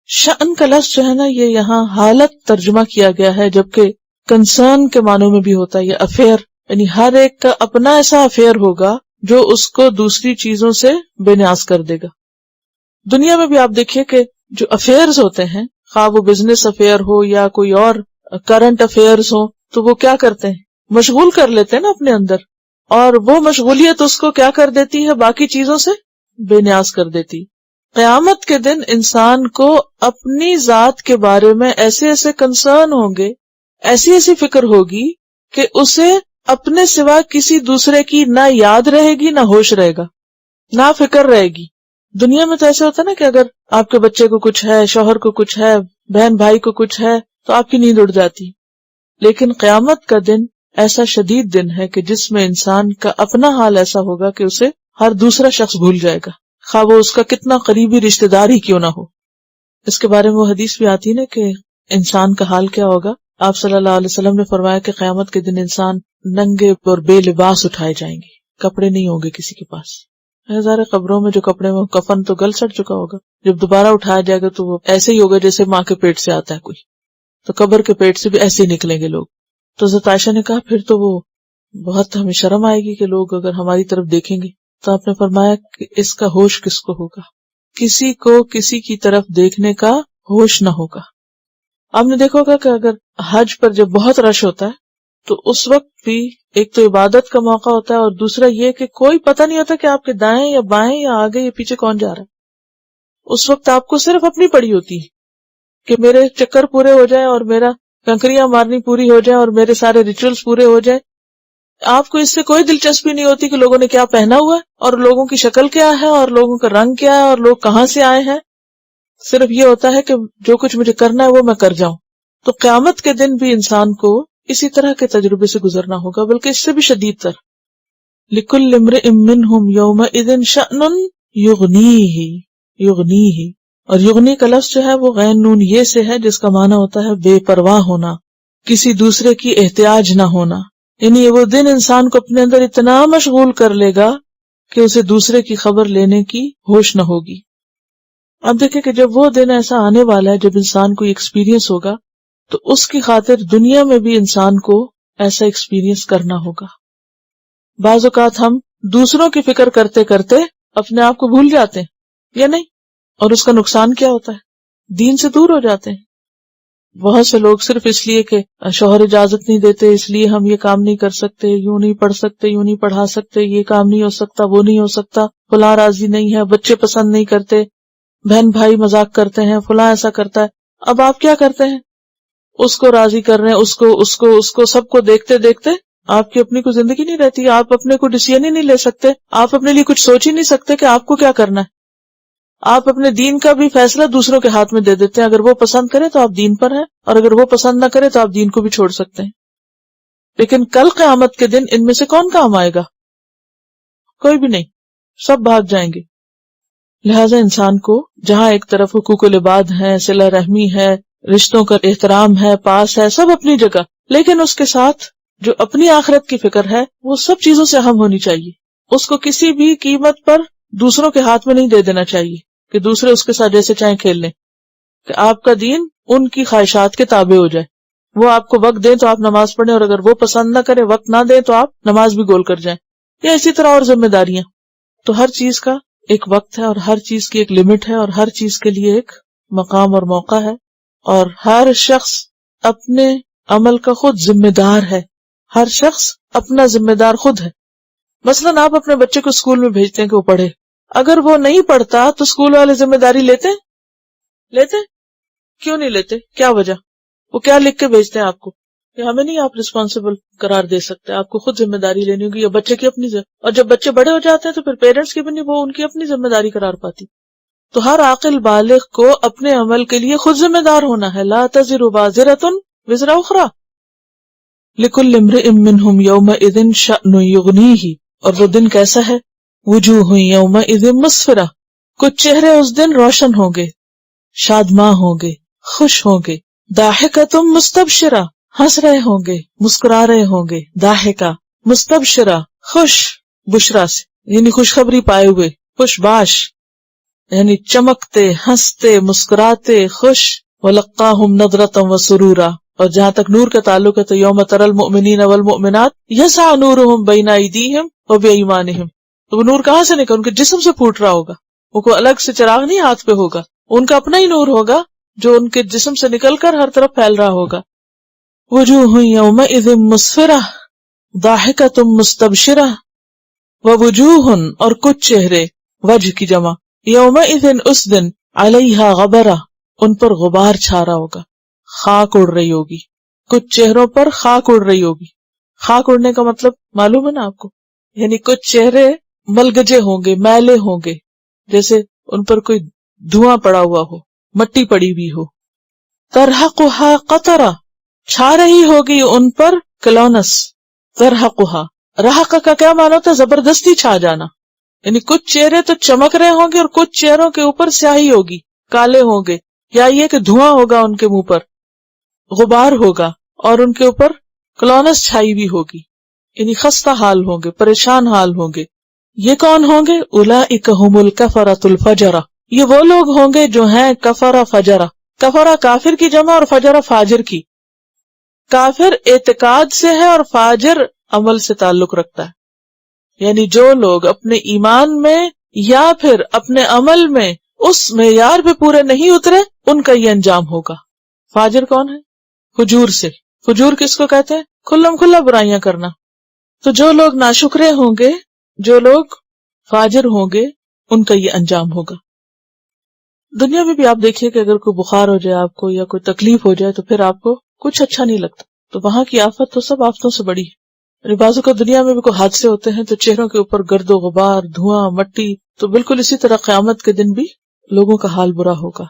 شأن کا لفظ جو ہے نا یہ یہاں حالت ترجمہ کیا گیا ہے، جبکہ کنسرن کے معنوں میں بھی ہوتا ہے یہ افیئر. یعنی ہر ایک کا اپنا ایسا افیئر ہوگا جو اس کو دوسری چیزوں سے بے نیاز کر دے گا. دنیا میں بھی آپ دیکھیے کہ جو افیئرز ہوتے ہیں، خواہ وہ بزنس افیئر ہو یا کوئی اور کرنٹ افیئرز ہو، تو وہ کیا کرتے ہیں؟ مشغول کر لیتے ہیں نا اپنے اندر، اور وہ مشغولیت اس کو کیا کر دیتی ہے؟ باقی چیزوں سے بے نیاز کر دیتی. قیامت کے دن انسان کو اپنی ذات کے بارے میں ایسے ایسے کنسرن ہوں گے، ایسی ایسی فکر ہوگی کہ اسے اپنے سوا کسی دوسرے کی نہ یاد رہے گی، نہ ہوش رہے گا، نہ فکر رہے گی. دنیا میں تو ایسے ہوتا ہے نا کہ اگر آپ کے بچے کو کچھ ہے، شوہر کو کچھ ہے، بہن بھائی کو کچھ ہے تو آپ کی نیند اڑ جاتی. لیکن قیامت کا دن ایسا شدید دن ہے کہ جس میں انسان کا اپنا حال ایسا ہوگا کہ اسے ہر دوسرا شخص بھول جائے گا، خواہ وہ اس کا کتنا قریبی رشتہ دار ہی کیوں نہ ہو. اس کے بارے میں وہ حدیث بھی آتی نا کہ انسان کا حال کیا ہوگا. آپ صلی اللہ علیہ وسلم نے فرمایا کہ قیامت کے دن انسان ننگے اور بے لباس اٹھائے جائیں گے، کپڑے نہیں ہوں گے کسی کے پاس. ہزارے قبروں میں جو کپڑے میں کفن تو گل سڑ چکا ہوگا، جب دوبارہ اٹھایا جائے گا تو وہ ایسے ہی ہوگا جیسے ماں کے پیٹ سے آتا ہے کوئی، تو قبر کے پیٹ سے بھی ایسے ہی نکلیں گے لوگ. تو حضرت عائشہ نے کہا پھر تو وہ بہت ہمیں شرم آئے گی کہ لوگ اگر ہماری طرف دیکھیں گے. تو آپ نے فرمایا کہ اس کا ہوش کس کو ہوگا؟ کسی کو کسی کی طرف دیکھنے کا ہوش نہ ہوگا. آپ نے دیکھا ہوگا کہ اگر حج پر جب بہت رش ہوتا ہے تو اس وقت بھی ایک تو عبادت کا موقع ہوتا ہے، اور دوسرا یہ کہ کوئی پتہ نہیں ہوتا کہ آپ کے دائیں یا بائیں یا آگے یا پیچھے کون جا رہا ہے. اس وقت آپ کو صرف اپنی پڑی ہوتی ہے کہ میرے چکر پورے ہو جائیں اور میرا کنکریاں مارنی پوری ہو جائیں اور میرے سارے ریچولز پورے ہو جائیں. آپ کو اس سے کوئی دلچسپی نہیں ہوتی کہ لوگوں نے کیا پہنا ہوا ہے اور لوگوں کی شکل کیا ہے اور لوگوں کا رنگ کیا ہے اور لوگ کہاں سے آئے ہیں. صرف یہ ہوتا ہے کہ جو کچھ مجھے کرنا ہے وہ میں کر جاؤں. تو قیامت کے دن بھی انسان کو اسی طرح کے تجربے سے گزرنا ہوگا، بلکہ اس سے بھی شدید تر. لِكُلِّ امْرِئٍ مِّنْهُمْ يَوْمَئِذٍ شَأْنٌ يُغْنِيهِ. اور یغنی کا لفظ جو ہے وہ غین نون یہ سے ہے جس کا معنی ہوتا ہے بے پرواہ ہونا، کسی دوسرے کی احتیاج نہ ہونا. یعنی وہ دن انسان کو اپنے اندر اتنا مشغول کر لے گا کہ اسے دوسرے کی خبر لینے کی ہوش نہ ہوگی. اب دیکھیں کہ جب وہ دن ایسا آنے والا ہے جب انسان کو ایکسپیرینس ہوگا تو اس کی خاطر دنیا میں بھی انسان کو ایسا ایکسپیرینس کرنا ہوگا. بعض اوقات ہم دوسروں کی فکر کرتے کرتے اپنے آپ کو بھول جاتے ہیں یا نہیں، اور اس کا نقصان کیا ہوتا ہے؟ دین سے دور ہو جاتے ہیں. بہت سے لوگ صرف اس لیے کہ شوہر اجازت نہیں دیتے اس لیے ہم یہ کام نہیں کر سکتے، یوں نہیں پڑھ سکتے، یوں نہیں پڑھا سکتے، یہ کام نہیں ہو سکتا، وہ نہیں ہو سکتا، فلاں راضی نہیں ہے، بچے پسند نہیں کرتے، بہن بھائی مذاق کرتے ہیں، فلاں ایسا کرتا ہے. اب آپ کیا کرتے ہیں؟ اس کو راضی کر رہے ہیں، اس کو سب کو دیکھتے دیکھتے آپ کی اپنی کوئی زندگی نہیں رہتی. آپ اپنے کو ڈیسیژن ہی نہیں لے سکتے، آپ اپنے لیے کچھ سوچ ہی نہیں سکتے کہ آپ کو کیا کرنا ہے. آپ اپنے دین کا بھی فیصلہ دوسروں کے ہاتھ میں دے دیتے ہیں. اگر وہ پسند کرے تو آپ دین پر ہیں، اور اگر وہ پسند نہ کرے تو آپ دین کو بھی چھوڑ سکتے ہیں. لیکن کل قیامت کے دن ان میں سے کون کام آئے گا؟ کوئی بھی نہیں، سب بھاگ جائیں گے. لہذا انسان کو جہاں ایک طرف حقوق العباد ہے، صلہ رحمی ہے، رشتوں کا احترام ہے، پاس ہے، سب اپنی جگہ، لیکن اس کے ساتھ جو اپنی آخرت کی فکر ہے وہ سب چیزوں سے اہم ہونی چاہیے. اس کو کسی بھی قیمت پر دوسروں کے ہاتھ میں نہیں دے دینا چاہیے کہ دوسرے اس کے ساتھ جیسے چاہیں کھیل لیں، کہ آپ کا دین ان کی خواہشات کے تابع ہو جائے. وہ آپ کو وقت دیں تو آپ نماز پڑھیں، اور اگر وہ پسند نہ کرے، وقت نہ دیں تو آپ نماز بھی گول کر جائیں. یا اسی طرح اور ذمہ داریاں. تو ہر چیز کا ایک وقت ہے، اور ہر چیز کی ایک لمٹ ہے، اور ہر چیز کے لیے ایک مقام اور موقع ہے، اور ہر شخص اپنے عمل کا خود ذمہ دار ہے. ہر شخص اپنا ذمہ دار خود ہے. مثلاً آپ اپنے بچے کو اسکول میں بھیجتے ہیں کہ وہ پڑھے، اگر وہ نہیں پڑھتا تو اسکول والے ذمہ داری لیتے کیوں نہیں لیتے؟ کیا وجہ؟ وہ کیا لکھ کے بھیجتے ہیں آپ کو کہ ہمیں نہیں آپ رسپانسبل قرار دے سکتے، آپ کو خود ذمہ داری لینی ہوگی، یا بچے کی اپنی اور جب بچے بڑے ہو جاتے ہیں تو پھر پیرنٹس کی بھی نہیں وہ ان کی اپنی ذمہ داری قرار پاتی. تو ہر عاقل بالغ کو اپنے عمل کے لیے خود ذمہ دار ہونا ہے. لا تزر وازرۃ وزر اخرى لکل امرئ منہم یومئذ شأن یغنیہ. اور وہ دن کیسا ہے؟ وجوہ یومئذ مسفرہ. کچھ چہرے اس دن روشن ہوں گے، شادماں ہوں گے، خوش ہوں گے. ضاحکۃ مستبشرہ، ہنس رہے ہوں گے، مسکرا رہے ہوں گے. ضاحکہ مستبشرہ، خوش، بشرا سے یعنی خوشخبری پائے ہوئے، خوش باش، یعنی چمکتے، ہنستے، مسکراتے، خوش. وَلَقَّاهُمْ نَضْرَةً وَسُرُورًا. اور جہاں تک نور کا تعلق ہے تو یوم تری المؤمنین والمؤمنات یسعی نورہم بین ایدیہم وبایمانہم. تو وہ نور کہاں سے نکل؟ ان کے جسم سے پھوٹ رہا ہوگا. وہ کوئی الگ سے چراغ نہیں ہاتھ پہ ہوگا، ان کا اپنا ہی نور ہوگا جو ان کے جسم سے نکل کر ہر طرف پھیل رہا ہوگا. وجوہ یومئذ مسفرہ ضاحکۃ مستبشرہ. ووجوہ، اور کچھ چہرے، وجہ کی جمع، یومئذ اس دن، علیہا غبرہ، ان پر غبار چھا رہا ہوگا، خاک اڑ رہی ہوگی. کچھ چہروں پر خاک اڑ رہی ہوگی. خاک اڑنے کا مطلب معلوم ہے نا آپ کو؟ یعنی کچھ چہرے ملگجے ہوں گے، میلے ہوں گے، جیسے ان پر کوئی دھواں پڑا ہوا ہو، مٹی پڑی ہوئی ہو. ترحقها قطرہ، چھا رہی ہوگی ان پر کلونس. ترحقها، رحق کا کیا معنی ہوتا ہے؟ زبردستی چھا جانا. یعنی کچھ چہرے تو چمک رہے ہوں گے اور کچھ چہروں کے اوپر سیاہی ہوگی، کالے ہوں گے، یا یہ کہ دھواں ہوگا ان کے منہ پر، غبار ہوگا، اور ان کے اوپر کلونس چھائی بھی ہوگی. یعنی خستہ حال ہوں گے، پریشان حال ہوں گے. یہ کون ہوں گے؟ اولئک هم الکفرۃ الفجرہ، یہ وہ لوگ ہوں گے جو ہیں کفرہ فجرہ. کفرہ کافر کی جمع اور فجرہ فاجر کی. کافر اعتقاد سے ہے اور فاجر عمل سے تعلق رکھتا ہے. یعنی جو لوگ اپنے ایمان میں یا پھر اپنے عمل میں اس معیار پہ پورے نہیں اترے، ان کا یہ انجام ہوگا. فاجر کون ہے؟ فجور سے. فجور کس کو کہتے ہیں؟ کھلم کھلا برائیاں کرنا. تو جو لوگ ناشکرے ہوں گے، جو لوگ فاجر ہوں گے، ان کا یہ انجام ہوگا. دنیا میں بھی آپ دیکھیے کہ اگر کوئی بخار ہو جائے آپ کو یا کوئی تکلیف ہو جائے تو پھر آپ کو کچھ اچھا نہیں لگتا. تو وہاں کی آفت تو سب آفتوں سے بڑی ہے. یعنی بعضوں کو دنیا میں بھی کوئی حادثے ہوتے ہیں تو چہروں کے اوپر گرد و غبار، دھواں، مٹی. تو بالکل اسی طرح قیامت کے دن بھی لوگوں کا حال برا ہوگا.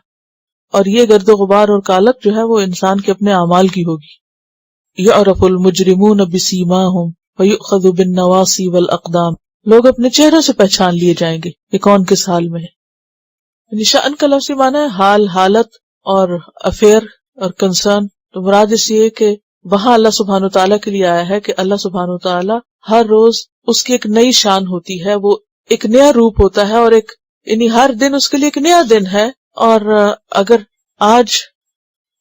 اور یہ گرد و غبار اور کالک جو ہے وہ انسان کے اپنے اعمال کی ہوگی. یعرف المجرمون بسیماہم ویؤخذ بالنواصی والاقدام، لوگ اپنے چہروں سے پہچان لیے جائیں گے کہ کون کس حال میں ہے. یعنی شأن کا لفظی معنی ہے حال، حالت اور افیئر اور کنسرن. تو مراد اس یہ کہ وہاں اللہ سبحانہ تعالیٰ کے لیے آیا ہے کہ اللہ سبحانہ تعالیٰ ہر روز اس کی ایک نئی شان ہوتی ہے، وہ ایک نیا روپ ہوتا ہے، اور ایک یعنی ہر دن اس کے لیے ایک نیا دن ہے. اور اگر آج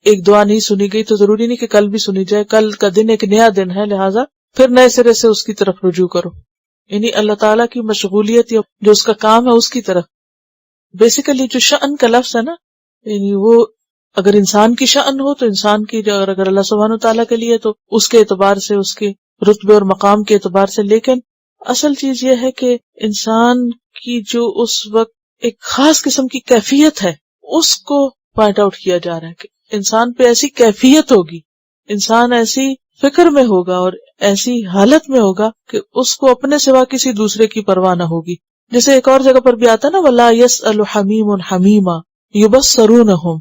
ایک دعا نہیں سنی گئی تو ضروری نہیں کہ کل بھی سنی جائے. کل کا دن ایک نیا دن ہے، لہٰذا پھر نئے سرے سے اس کی طرف رجوع کرو. یعنی اللہ تعالیٰ کی مشغولیت یا جو اس کا کام ہے اس کی طرف. بیسیکلی جو شأن کا لفظ ہے نا، یعنی وہ اگر انسان کی شأن ہو تو انسان کی، اور اگر اللہ سبحانہ تعالیٰ کے لیے تو اس کے اعتبار سے، اس کے رتبے اور مقام کے اعتبار سے. لیکن اصل چیز یہ ہے کہ انسان کی جو اس وقت ایک خاص قسم کی کیفیت ہے اس کو پوائنٹ آؤٹ کیا جا رہا ہے کہ انسان پہ ایسی کیفیت ہوگی، انسان ایسی فکر میں ہوگا اور ایسی حالت میں ہوگا کہ اس کو اپنے سوا کسی دوسرے کی پرواہ نہ ہوگی. جیسے ایک اور جگہ پر بھی آتا نا، وَلَا يَسْأَلُ حَمِيمٌ حَمِيمًا يُبَصَّرُونَهُمْ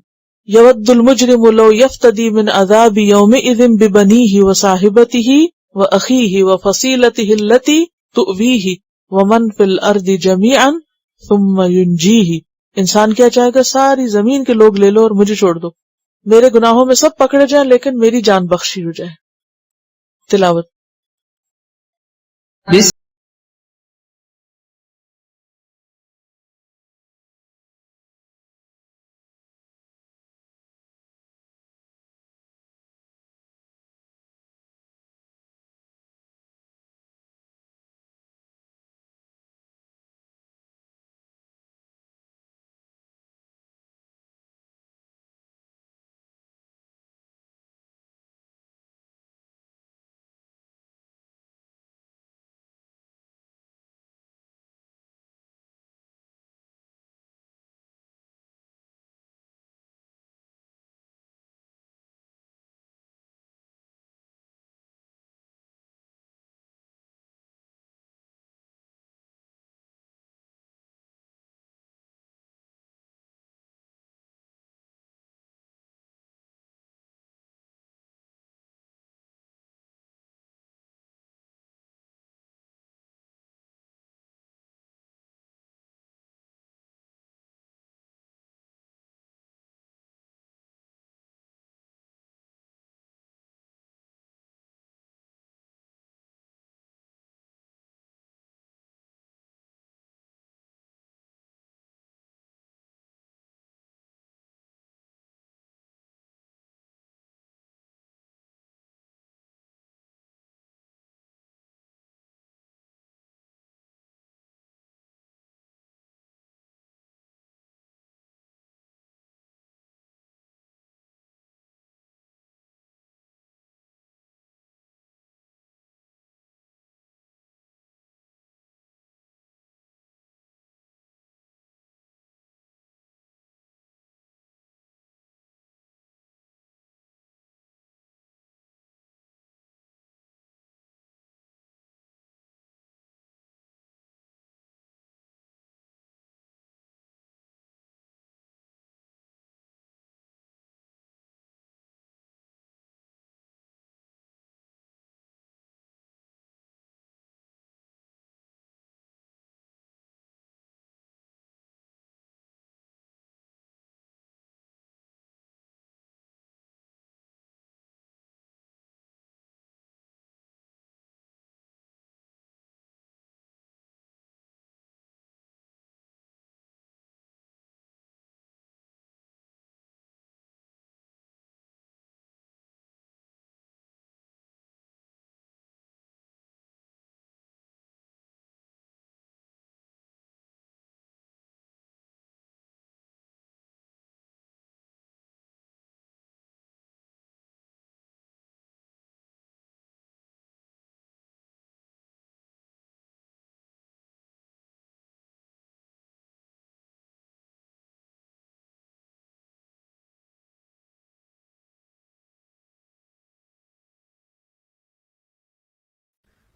يَوَدُّ الْمُجْرِمُ لَوْ يَفْتَدِي مِنْ عَذَابِ يَوْمِئِذٍ بِبَنِيهِ وَصَاحِبَتِهِ وَأَخِيهِ وَفَصِيلَتِهِ الَّتِي تُؤْوِيهِ وَمَنْ فِي الْأَرْضِ جَمِيعًا ثُمَّ يُنْجِيهِ. انسان کیا چاہے گا؟ ساری زمین کے لوگ لے لو اور مجھے چھوڑ دو، میرے گناہوں میں سب پکڑے جائیں لیکن میری جان بخشی ہو جائے. تلاوت.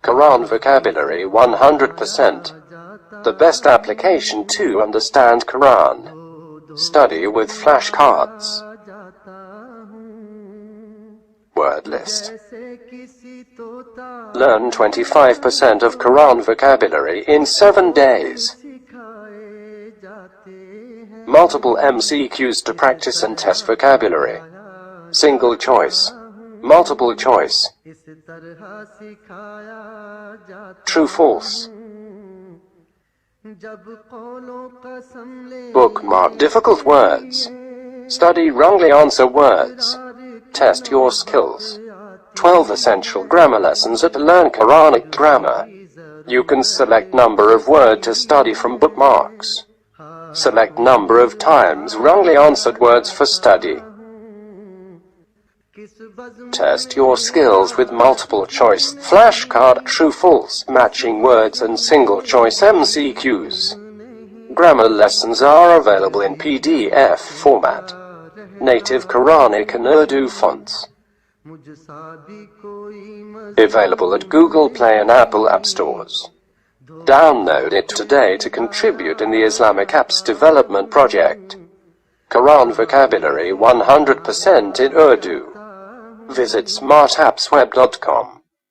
Quran vocabulary 100%. The best application to understand Quran. Study with flashcards. Word list. Learn 25% of Quran vocabulary in 7 days. Multiple MCQs to practice and test vocabulary. Single choice. Multiple choice. True, false. Bookmark difficult words. Study wrongly answer words. Test your skills. 12 essential grammar lessons at Learn Quranic Grammar. You can select number of word to study from bookmarks. Select number of times wrongly answered words for study. Test your skills with multiple choice, flashcard, true, false, matching words and single choice MCQs. Grammar lessons are available in PDF format. Native Quranic and Urdu fonts. Available at Google Play and Apple App Stores. Download it today to contribute in the Islamic Apps Development Project. Quran vocabulary 100% in Urdu. Visit smartappsweb.com.